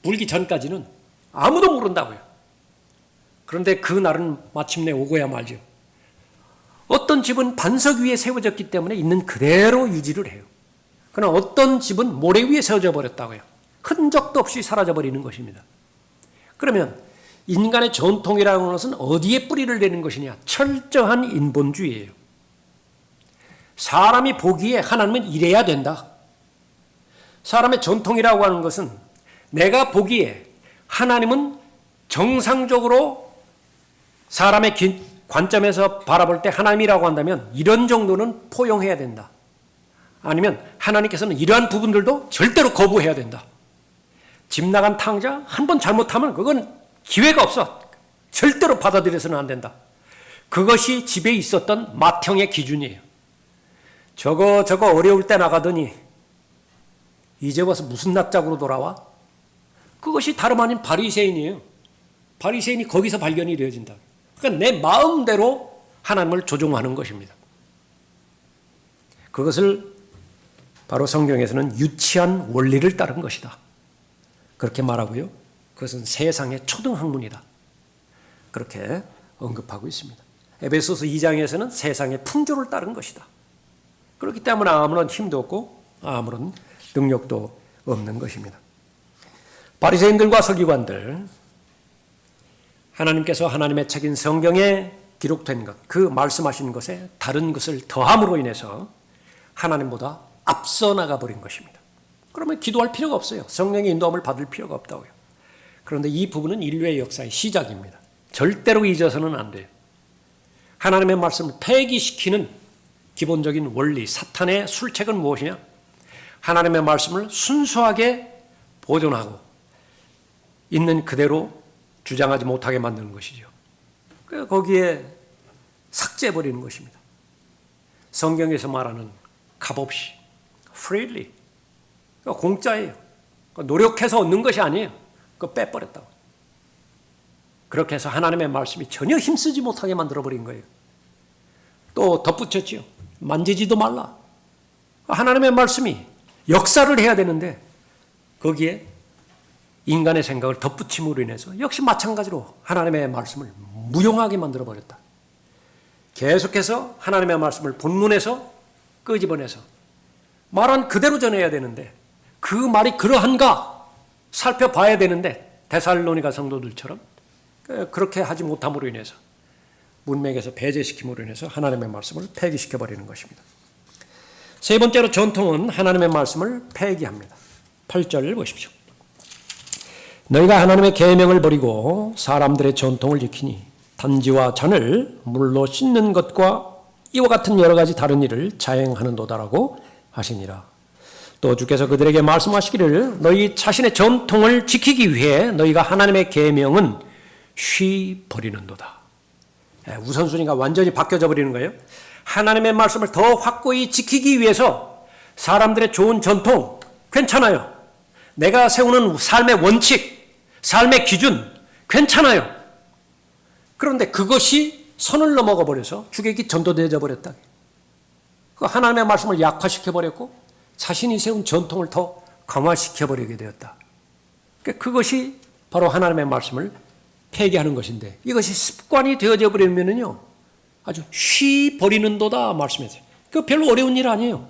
불기 전까지는 아무도 모른다고요. 그런데 그 날은 마침내 오고야 말죠. 어떤 집은 반석 위에 세워졌기 때문에 있는 그대로 유지를 해요. 그러나 어떤 집은 모래 위에 세워져 버렸다고요. 흔적도 없이 사라져버리는 것입니다. 그러면 인간의 전통이라는 것은 어디에 뿌리를 내는 것이냐? 철저한 인본주의예요. 사람이 보기에 하나님은 이래야 된다. 사람의 전통이라고 하는 것은 내가 보기에 하나님은 정상적으로 사람의 관점에서 바라볼 때 하나님이라고 한다면 이런 정도는 포용해야 된다. 아니면 하나님께서는 이러한 부분들도 절대로 거부해야 된다. 집 나간 탕자 한 번 잘못하면 그건 기회가 없어. 절대로 받아들여서는 안 된다. 그것이 집에 있었던 맏형의 기준이에요. 저거 어려울 때 나가더니 이제 와서 무슨 낯짝으로 돌아와? 그것이 다름 아닌 바리새인이에요. 바리새인이 거기서 발견이 되어진다. 그러니까 내 마음대로 하나님을 조종하는 것입니다. 그것을 바로 성경에서는 유치한 원리를 따른 것이다. 그렇게 말하고요. 그것은 세상의 초등학문이다. 그렇게 언급하고 있습니다. 에베소서 2장에서는 세상의 풍조를 따른 것이다. 그렇기 때문에 아무런 힘도 없고 아무런 능력도 없는 것입니다. 바리새인들과 서기관들, 하나님께서 하나님의 책인 성경에 기록된 것, 그 말씀하신 것에 다른 것을 더함으로 인해서 하나님보다 앞서 나가버린 것입니다. 그러면 기도할 필요가 없어요. 성령의 인도함을 받을 필요가 없다고요. 그런데 이 부분은 인류의 역사의 시작입니다. 절대로 잊어서는 안 돼요. 하나님의 말씀을 폐기시키는 기본적인 원리, 사탄의 술책은 무엇이냐? 하나님의 말씀을 순수하게 보존하고 있는 그대로 주장하지 못하게 만드는 것이죠. 거기에 삭제해버리는 것입니다. 성경에서 말하는 값없이, freely, 공짜예요. 노력해서 얻는 것이 아니에요. 그거 빼버렸다고. 그렇게 해서 하나님의 말씀이 전혀 힘쓰지 못하게 만들어버린 거예요. 또 덧붙였지요. 만지지도 말라. 하나님의 말씀이 역사를 해야 되는데 거기에 인간의 생각을 덧붙임으로 인해서 역시 마찬가지로 하나님의 말씀을 무용하게 만들어버렸다. 계속해서 하나님의 말씀을 본문에서 끄집어내서 말한 그대로 전해야 되는데 그 말이 그러한가 살펴봐야 되는데 데살로니가 성도들처럼 그렇게 하지 못함으로 인해서 문맥에서 배제시킴으로 인해서 하나님의 말씀을 폐기시켜버리는 것입니다. 세 번째로 전통은 하나님의 말씀을 폐기합니다. 8절 보십시오. 너희가 하나님의 계명을 버리고 사람들의 전통을 지키니 단지와 잔을 물로 씻는 것과 이와 같은 여러 가지 다른 일을 자행하는도다라고 하시니라. 또 주께서 그들에게 말씀하시기를 너희 자신의 전통을 지키기 위해 너희가 하나님의 계명은 쉬 버리는도다. 우선순위가 완전히 바뀌어져 버리는 거예요. 하나님의 말씀을 더 확고히 지키기 위해서 사람들의 좋은 전통 괜찮아요. 내가 세우는 삶의 원칙, 삶의 기준 괜찮아요. 그런데 그것이 선을 넘어가 버려서 주객이 전도되어져 버렸다. 그 하나님의 말씀을 약화시켜 버렸고 자신이 세운 전통을 더 강화시켜 버리게 되었다. 그것이 바로 하나님의 말씀을 폐기하는 것인데 이것이 습관이 되어져 버리면은요 아주 쉬 버리는도다 말씀했어요. 그 별로 어려운 일 아니에요.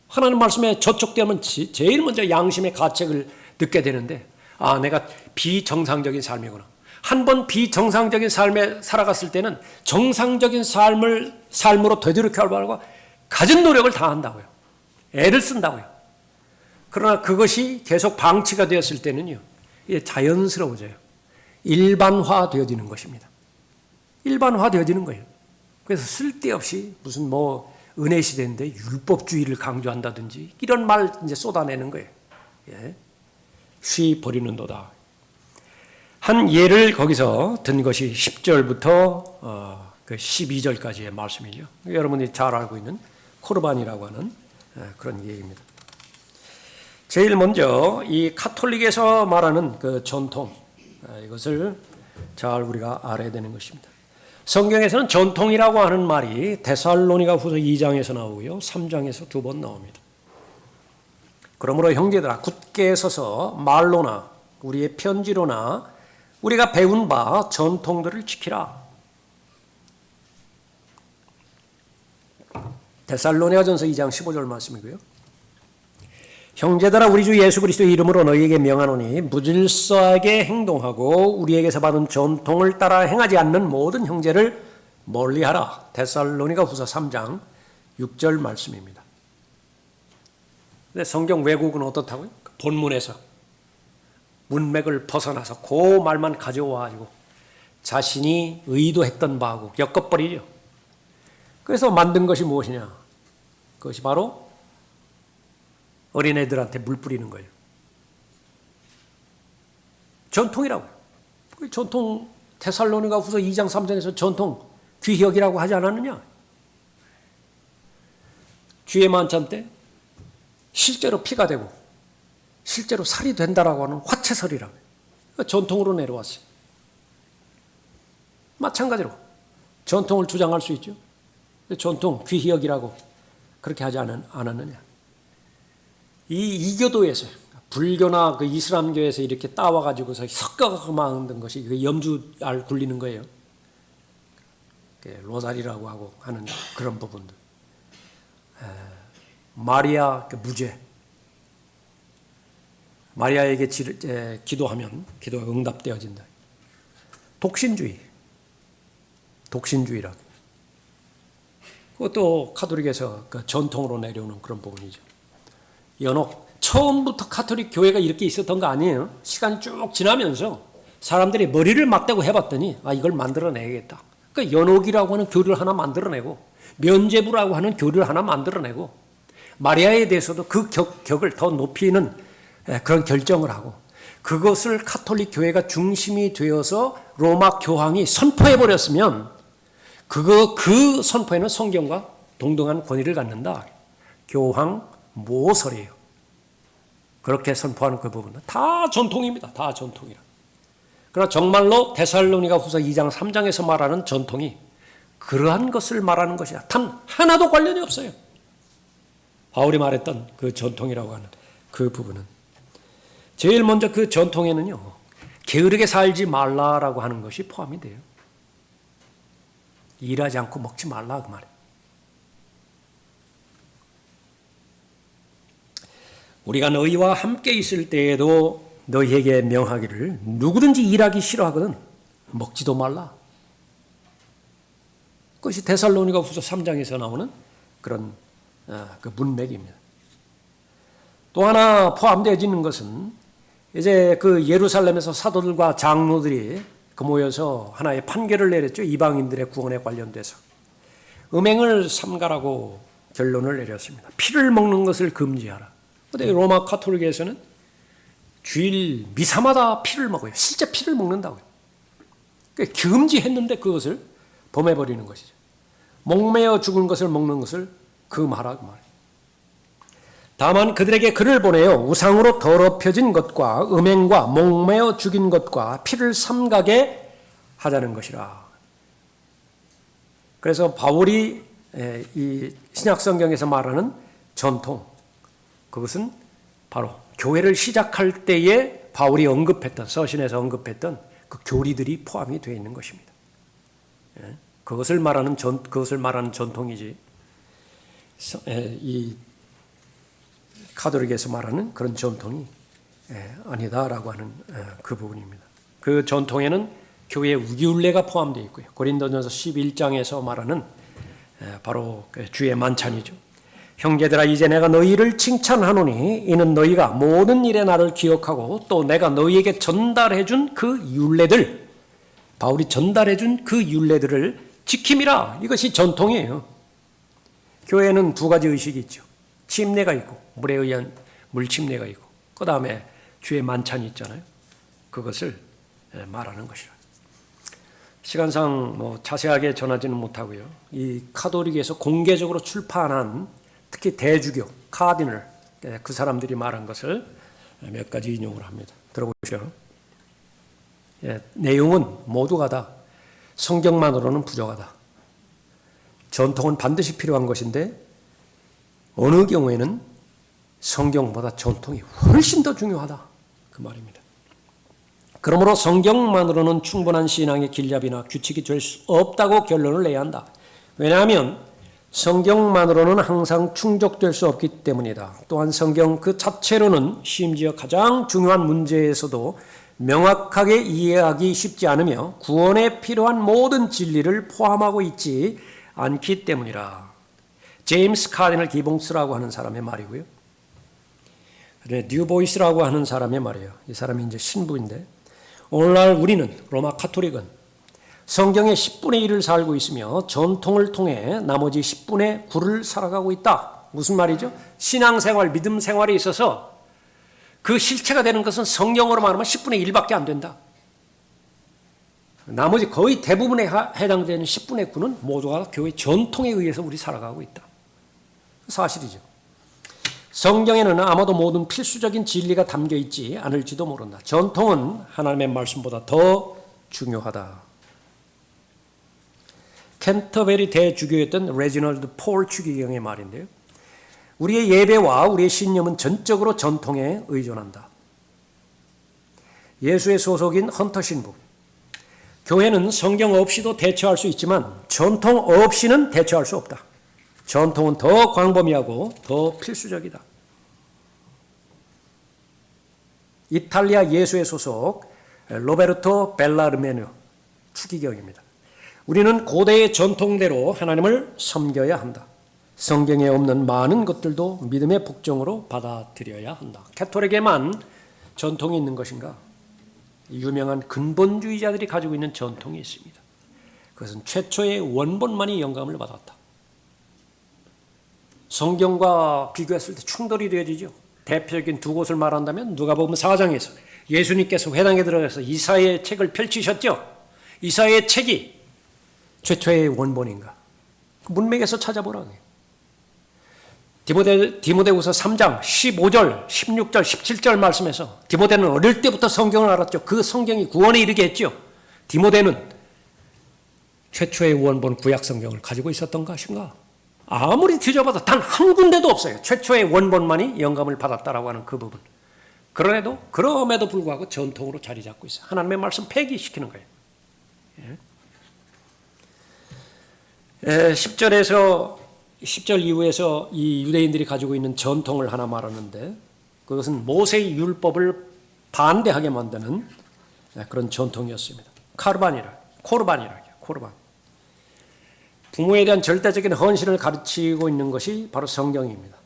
하나님 말씀에 저촉되면 제일 먼저 양심의 가책을 듣게 되는데 내가 비정상적인 삶이구나. 한 번 비정상적인 삶에 살아갔을 때는 정상적인 삶으로 되돌이켜 하려고 가진 노력을 다 한다고요. 애를 쓴다고요. 그러나 그것이 계속 방치가 되었을 때는요 이게 자연스러워져요. 일반화되어지는 것입니다. 일반화되어지는 거예요. 그래서 쓸데없이 무슨 은혜 시대인데 율법주의를 강조한다든지 이런 말 이제 쏟아내는 거예요. 예. 쉬 버리는도다. 한 예를 거기서 든 것이 10절부터 12절까지의 말씀이죠. 여러분이 잘 알고 있는 코르반이라고 하는 그런 예입니다. 제일 먼저 이 카톨릭에서 말하는 그 전통 이것을 잘 우리가 알아야 되는 것입니다. 성경에서는 전통이라고 하는 말이 데살로니가 후서 2장에서 나오고요. 3장에서 2번 나옵니다. 그러므로 형제들아 굳게 서서 말로나 우리의 편지로나 우리가 배운 바 전통들을 지키라. 데살로니가전서 2장 15절 말씀이고요. 형제들아 우리 주 예수 그리스도의 이름으로 너희에게 명하노니 무질서하게 행동하고 우리에게서 받은 전통을 따라 행하지 않는 모든 형제를 멀리하라. 데살로니가 후서 3장 6절 말씀입니다. 근데 성경 왜곡은 어떻다고요? 본문에서 문맥을 벗어나서 그 말만 가져와가지고 자신이 의도했던 바하고 엮어버리죠. 그래서 만든 것이 무엇이냐? 그것이 바로 어린애들한테 물 뿌리는 거예요. 전통이라고. 전통 데살로니가 후서 2장 3절에서 전통 귀히 여기라고 하지 않았느냐? 주의 만찬 때 실제로 피가 되고 실제로 살이 된다라고 하는 화채설이라고. 전통으로 내려왔어요. 마찬가지로 전통을 주장할 수 있죠. 전통 귀히 여기라고 그렇게 하지 않았느냐? 이 이교도에서 불교나 그 이슬람교에서 이렇게 따와가지고서 섞어서 만든 것이 염주알 굴리는 거예요. 로사리라고 하고 하는 그런 부분들. 마리아 무죄. 마리아에게 기도하면 기도가 응답되어진다. 독신주의라고. 그것도 카톨릭에서 그 전통으로 내려오는 그런 부분이죠. 연옥. 처음부터 카톨릭 교회가 이렇게 있었던 거 아니에요. 시간이 쭉 지나면서 사람들이 머리를 맞대고 해봤더니 이걸 만들어내야겠다. 그러니까 연옥이라고 하는 교리를 하나 만들어내고 면죄부라고 하는 교리를 하나 만들어내고 마리아에 대해서도 그 격을 더 높이는 그런 결정을 하고 그것을 카톨릭 교회가 중심이 되어서 로마 교황이 선포해버렸으면 그 선포에는 성경과 동등한 권위를 갖는다. 교황 모설이에요. 그렇게 선포하는 그 부분은 다 전통입니다. 다 전통이라. 그러나 정말로 데살로니가 후서 2장 3장에서 말하는 전통이 그러한 것을 말하는 것이야. 단 하나도 관련이 없어요. 바울이 말했던 그 전통이라고 하는 그 부분은 제일 먼저 그 전통에는요. 게으르게 살지 말라라고 하는 것이 포함이 돼요. 일하지 않고 먹지 말라 그 말이에요. 우리가 너희와 함께 있을 때에도 너희에게 명하기를 누구든지 일하기 싫어하거든 먹지도 말라. 그것이 데살로니가 후서 3장에서 나오는 그런 그 문맥입니다. 또 하나 포함되어지는 것은 이제 그 예루살렘에서 사도들과 장로들이 그 모여서 하나의 판결을 내렸죠. 이방인들의 구원에 관련돼서 음행을 삼가라고 결론을 내렸습니다. 피를 먹는 것을 금지하라. 근데 로마 가톨릭에서는 주일 미사마다 피를 먹어요. 실제 피를 먹는다고요. 그러니까 금지했는데 그것을 범해버리는 것이죠. 목매어 죽은 것을 먹는 것을 금하라 그 말이에요. 다만 그들에게 글을 보내요. 우상으로 더럽혀진 것과 음행과 목매어 죽인 것과 피를 삼가게 하자는 것이라. 그래서 바울이 이 신약성경에서 말하는 전통, 그것은 바로 교회를 시작할 때에 바울이 언급했던, 서신에서 언급했던 그 교리들이 포함이 되어 있는 것입니다. 그것을 말하는 전통이지, 이 가톨릭에서 말하는 그런 전통이 아니다라고 하는 그 부분입니다. 그 전통에는 교회의 우기율례가 포함되어 있고요. 고린도전서 11장에서 말하는 바로 주의 만찬이죠. 형제들아 이제 내가 너희를 칭찬하노니 이는 너희가 모든 일에 나를 기억하고 또 내가 너희에게 전달해준 그 율례들, 바울이 전달해준 그 율례들을 지킴이라. 이것이 전통이에요. 교회에는 두 가지 의식이 있죠. 침례가 있고 물에 의한 물침례가 있고 그 다음에 주의 만찬이 있잖아요. 그것을 말하는 것이라. 시간상 자세하게 전하지는 못하고요. 이 카톨릭에서 공개적으로 출판한 특히 대주교, 카디널 그 사람들이 말한 것을 몇 가지 인용을 합니다. 들어보시죠. 내용은 모두가 다 성경만으로는 부족하다. 전통은 반드시 필요한 것인데 어느 경우에는 성경보다 전통이 훨씬 더 중요하다. 그 말입니다. 그러므로 성경만으로는 충분한 신앙의 길잡이나 규칙이 될 수 없다고 결론을 내야 한다. 왜냐하면 성경만으로는 항상 충족될 수 없기 때문이다. 또한 성경 그 자체로는 심지어 가장 중요한 문제에서도 명확하게 이해하기 쉽지 않으며 구원에 필요한 모든 진리를 포함하고 있지 않기 때문이라. 제임스 카디널 기봉스라고 하는 사람의 말이고요. 뉴보이스라고 하는 사람의 말이에요. 이 사람이 이제 신부인데, 오늘날 우리는 로마 카톨릭은 성경의 10분의 1을 살고 있으며 전통을 통해 나머지 10분의 9를 살아가고 있다. 무슨 말이죠? 신앙생활, 믿음 생활에 있어서 그 실체가 되는 것은 성경으로 말하면 10분의 1밖에 안 된다. 나머지 거의 대부분에 해당되는 10분의 9는 모두가 교회 전통에 의해서 우리 살아가고 있다. 사실이죠. 성경에는 아마도 모든 필수적인 진리가 담겨 있지 않을지도 모른다. 전통은 하나님의 말씀보다 더 중요하다. 캔터베리 대주교였던 레지널드 폴 추기경의 말인데요. 우리의 예배와 우리의 신념은 전적으로 전통에 의존한다. 예수의 소속인 헌터 신부. 교회는 성경 없이도 대처할 수 있지만 전통 없이는 대처할 수 없다. 전통은 더 광범위하고 더 필수적이다. 이탈리아 예수의 소속 로베르토 벨라르메노 추기경입니다. 우리는 고대의 전통대로 하나님을 섬겨야 한다. 성경에 없는 많은 것들도 믿음의 복종으로 받아들여야 한다. 가톨릭에만 전통이 있는 것인가? 유명한 근본주의자들이 가지고 있는 전통이 있습니다. 그것은 최초의 원본만이 영감을 받았다. 성경과 비교했을 때 충돌이 되어지죠. 대표적인 두 곳을 말한다면 누가복음 4장에서 예수님께서 회당에 들어가서 이사야의 책을 펼치셨죠. 이사야의 책이 최초의 원본인가? 그 문맥에서 찾아보라고요. 디모데후서 3장 15절, 16절, 17절 말씀에서 디모데는 어릴 때부터 성경을 알았죠. 그 성경이 구원에 이르게 했죠. 디모데는 최초의 원본 구약 성경을 가지고 있었던 것인가? 아무리 뒤져봐도 단 한 군데도 없어요. 최초의 원본만이 영감을 받았다라고 하는 그 부분. 그럼에도 불구하고 전통으로 자리 잡고 있어요. 하나님의 말씀 폐기시키는 거예요. 10절 이후에서 이 유대인들이 가지고 있는 전통을 하나 말하는데 그것은 모세의 율법을 반대하게 만드는 그런 전통이었습니다. 코르반이라. 부모에 대한 절대적인 헌신을 가르치고 있는 것이 바로 성경입니다.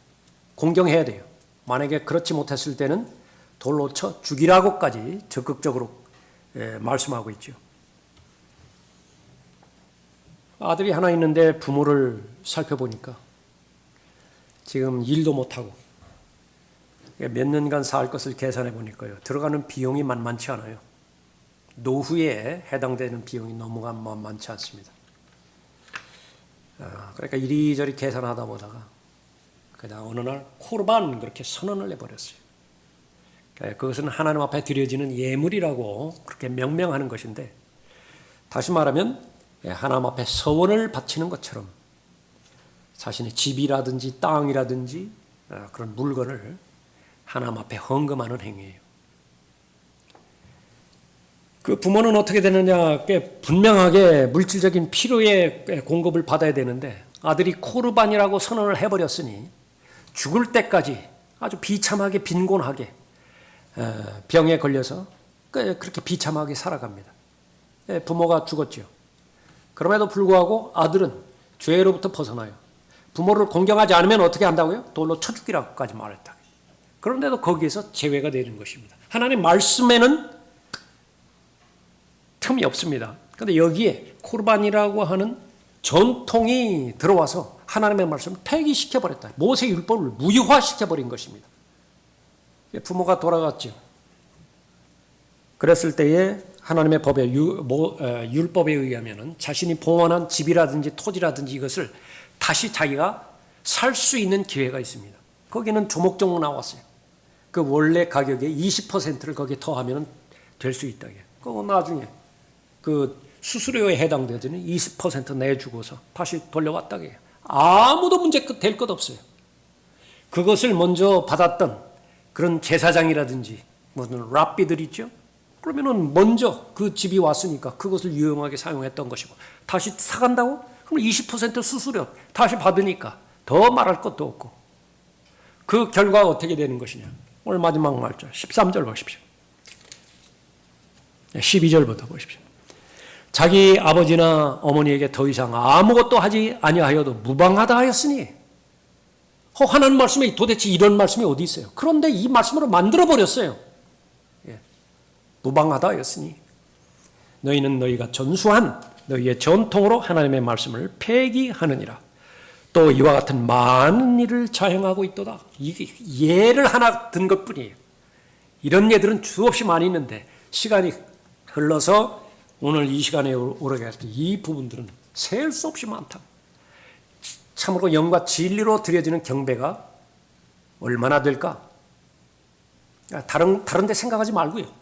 공경해야 돼요. 만약에 그렇지 못했을 때는 돌로 쳐 죽이라고까지 적극적으로 말씀하고 있죠. 아들이 하나 있는데 부모를 살펴보니까 지금 일도 못하고 몇 년간 살 것을 계산해 보니까요. 들어가는 비용이 만만치 않아요. 노후에 해당되는 비용이 너무 만만치 않습니다. 그러니까 이리저리 계산하다 보다가 그냥 어느 날 코르반 그렇게 선언을 해버렸어요. 그것은 하나님 앞에 드려지는 예물이라고 그렇게 명명하는 것인데, 다시 말하면 하나님 앞에 서원을 바치는 것처럼 자신의 집이라든지 땅이라든지 그런 물건을 하나님 앞에 헌금하는 행위예요. 그 부모는 어떻게 되느냐, 꽤 분명하게 물질적인 필요의 공급을 받아야 되는데 아들이 코르반이라고 선언을 해버렸으니 죽을 때까지 아주 비참하게 빈곤하게 병에 걸려서 그렇게 비참하게 살아갑니다. 부모가 죽었죠. 그럼에도 불구하고 아들은 죄로부터 벗어나요. 부모를 공경하지 않으면 어떻게 한다고요? 돌로 쳐 죽이라고까지 말했다. 그런데도 거기에서 제외가 되는 것입니다. 하나님 말씀에는 틈이 없습니다. 그런데 여기에 코르반이라고 하는 전통이 들어와서 하나님의 말씀을 폐기시켜버렸다. 모세 율법을 무효화시켜버린 것입니다. 부모가 돌아갔죠. 그랬을 때에 하나님의 법에 율법에 의하면 자신이 봉헌한 집이라든지 토지라든지 이것을 다시 자기가 살 수 있는 기회가 있습니다. 거기는 조목조목 나왔어요. 그 원래 가격의 20%를 거기에 더하면 될 수 있다. 그거 나중에 그 수수료에 해당되는 20% 내주고서 다시 돌려왔다. 아무도 문제 될 것 없어요. 그것을 먼저 받았던 그런 제사장이라든지 무슨 랍비들 있죠. 그러면은 먼저 그 집이 왔으니까 그것을 유용하게 사용했던 것이고, 다시 사간다고? 그럼 20% 수수료 다시 받으니까 더 말할 것도 없고. 그 결과가 어떻게 되는 것이냐. 오늘 마지막 말절 13절 보십시오. 12절부터 보십시오. 자기 아버지나 어머니에게 더 이상 아무것도 하지 아니하여도 무방하다 하였으니, 하나님 말씀에 도대체 이런 말씀이 어디 있어요? 그런데 이 말씀으로 만들어버렸어요. 무방하다 하였으니 너희는 너희가 전수한 너희의 전통으로 하나님의 말씀을 폐기하느니라. 또 이와 같은 많은 일을 자행하고 있도다. 이게 예를 하나 든 것뿐이에요. 이런 예들은 수없이 많이 있는데 시간이 흘러서 오늘 이 시간에 오르게 할 때 이 부분들은 셀 수 없이 많다. 참으로 영과 진리로 드려지는 경배가 얼마나 될까? 다른 데 생각하지 말고요.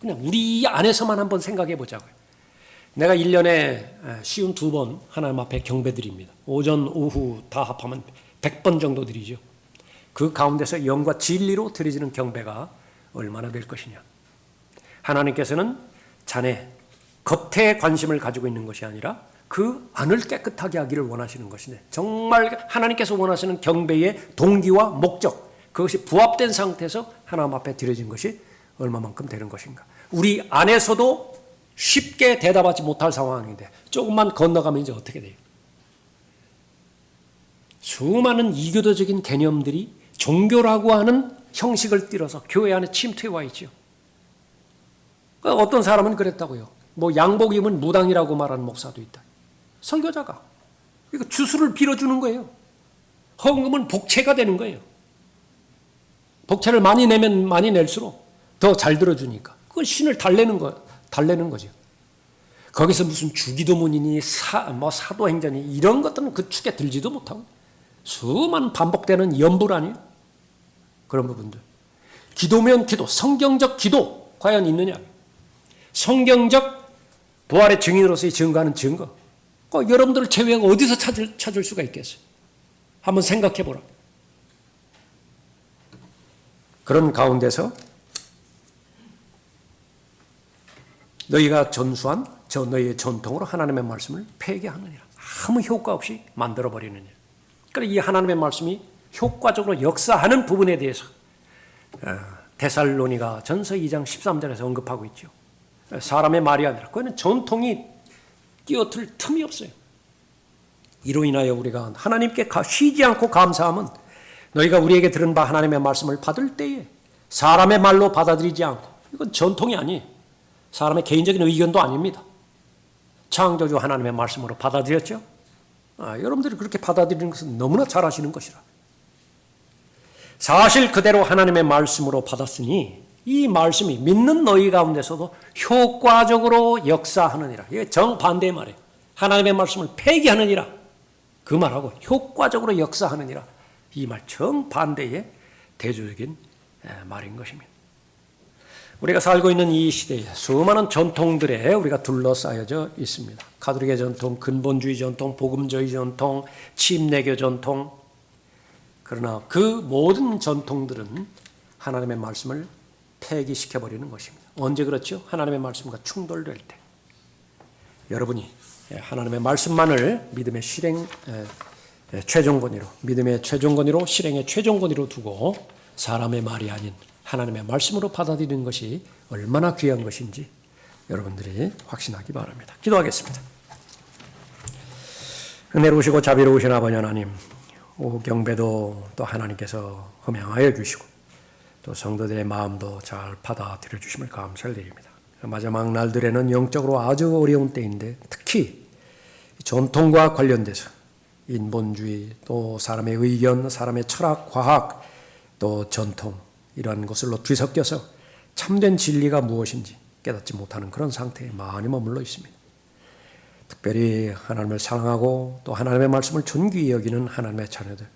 그냥 우리 안에서만 한번 생각해 보자고요. 내가 1년에 쉬운 2번 하나님 앞에 경배 드립니다. 오전, 오후 다 합하면 100번 정도 드리죠. 그 가운데서 영과 진리로 드려지는 경배가 얼마나 될 것이냐. 하나님께서는 자네 겉에 관심을 가지고 있는 것이 아니라 그 안을 깨끗하게 하기를 원하시는 것인데, 정말 하나님께서 원하시는 경배의 동기와 목적, 그것이 부합된 상태에서 하나님 앞에 드려진 것이 얼마만큼 되는 것인가. 우리 안에서도 쉽게 대답하지 못할 상황인데 조금만 건너가면 이제 어떻게 돼요? 수많은 이교도적인 개념들이 종교라고 하는 형식을 띠려서 교회 안에 침투해 와 있죠. 어떤 사람은 그랬다고요. 양복 입은 무당이라고 말하는 목사도 있다. 설교자가 이거 주술을 빌어주는 거예요. 헌금은 복채가 되는 거예요. 복채를 많이 내면 많이 낼수록 더 잘 들어주니까 그건 신을 달래는 거죠. 거기서 무슨 주기도문이니 사도행전이 이런 것들은 그 축에 들지도 못하고 수많은 반복되는 연불 아니에요. 그런 부분들. 기도면 기도, 성경적 기도 과연 있느냐? 성경적 부활의 증인으로서의 증거하는 증거. 여러분들 제외하고 어디서 찾을 수가 있겠어요? 한번 생각해 보라. 그런 가운데서 너희가 전수한 너희의 전통으로 하나님의 말씀을 폐기하느니라. 아무 효과 없이 만들어버리느니라. 그러니까 이 하나님의 말씀이 효과적으로 역사하는 부분에 대해서 데살로니가 전서 2장 13절에서 언급하고 있죠. 사람의 말이 아니라 그거는 전통이 끼어들 틈이 없어요. 이로 인하여 우리가 하나님께 쉬지 않고 감사함은 너희가 우리에게 들은 바 하나님의 말씀을 받을 때에 사람의 말로 받아들이지 않고, 이건 전통이 아니에요. 사람의 개인적인 의견도 아닙니다. 창조주 하나님의 말씀으로 받아들였죠. 여러분들이 그렇게 받아들이는 것은 너무나 잘하시는 것이라. 사실 그대로 하나님의 말씀으로 받았으니 이 말씀이 믿는 너희 가운데서도 효과적으로 역사하느니라. 이게 정반대의 말이에요. 하나님의 말씀을 폐기하느니라. 그 말하고 효과적으로 역사하느니라. 이 말 정반대의 대조적인 말인 것입니다. 우리가 살고 있는 이 시대에 수많은 전통들에 우리가 둘러싸여져 있습니다. 가톨릭의 전통, 근본주의 전통, 복음주의 전통, 침례교 전통. 그러나 그 모든 전통들은 하나님의 말씀을 폐기시켜버리는 것입니다. 언제 그렇죠? 하나님의 말씀과 충돌될 때. 여러분이 하나님의 말씀만을 믿음의 실행 최종권위로, 믿음의 최종권위로, 실행의 최종권위로 두고 사람의 말이 아닌 하나님의 말씀으로 받아들이는 것이 얼마나 귀한 것인지 여러분들이 확신하기 바랍니다. 기도하겠습니다. 은혜로우시고 자비로우신 아버지 하나님, 오경배도 또 하나님께서 허명하여 주시고 또 성도들의 마음도 잘 받아들여 주심을 감사를 드립니다. 마지막 날들에는 영적으로 아주 어려운 때인데 특히 전통과 관련돼서 인본주의, 또 사람의 의견, 사람의 철학, 과학, 또 전통 이러한 것들로 뒤섞여서 참된 진리가 무엇인지 깨닫지 못하는 그런 상태에 많이 머물러 있습니다. 특별히 하나님을 사랑하고 또 하나님의 말씀을 존귀히 여기는 하나님의 자녀들,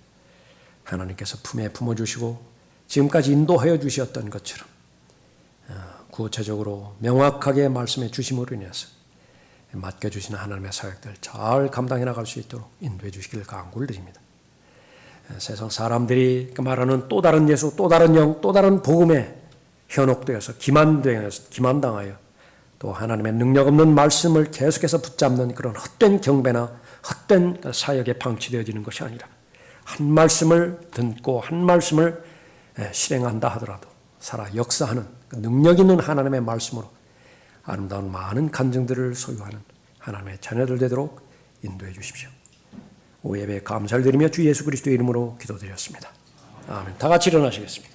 하나님께서 품에 품어주시고 지금까지 인도하여 주셨던 것처럼 구체적으로 명확하게 말씀해 주심으로 인해서 맡겨주신 하나님의 사역들 잘 감당해 나갈 수 있도록 인도해 주시길 간구를 드립니다. 세상 사람들이 말하는 또 다른 예수, 또 다른 영, 또 다른 복음에 현혹되어서 기만당하여 또 하나님의 능력 없는 말씀을 계속해서 붙잡는 그런 헛된 경배나 헛된 사역에 방치되어지는 것이 아니라 한 말씀을 듣고 한 말씀을 실행한다 하더라도 살아 역사하는 능력 있는 하나님의 말씀으로 아름다운 많은 간증들을 소유하는 하나님의 자녀들 되도록 인도해 주십시오. 오예배 감사를 드리며 주 예수 그리스도의 이름으로 기도드렸습니다. 아멘. 다 같이 일어나시겠습니다.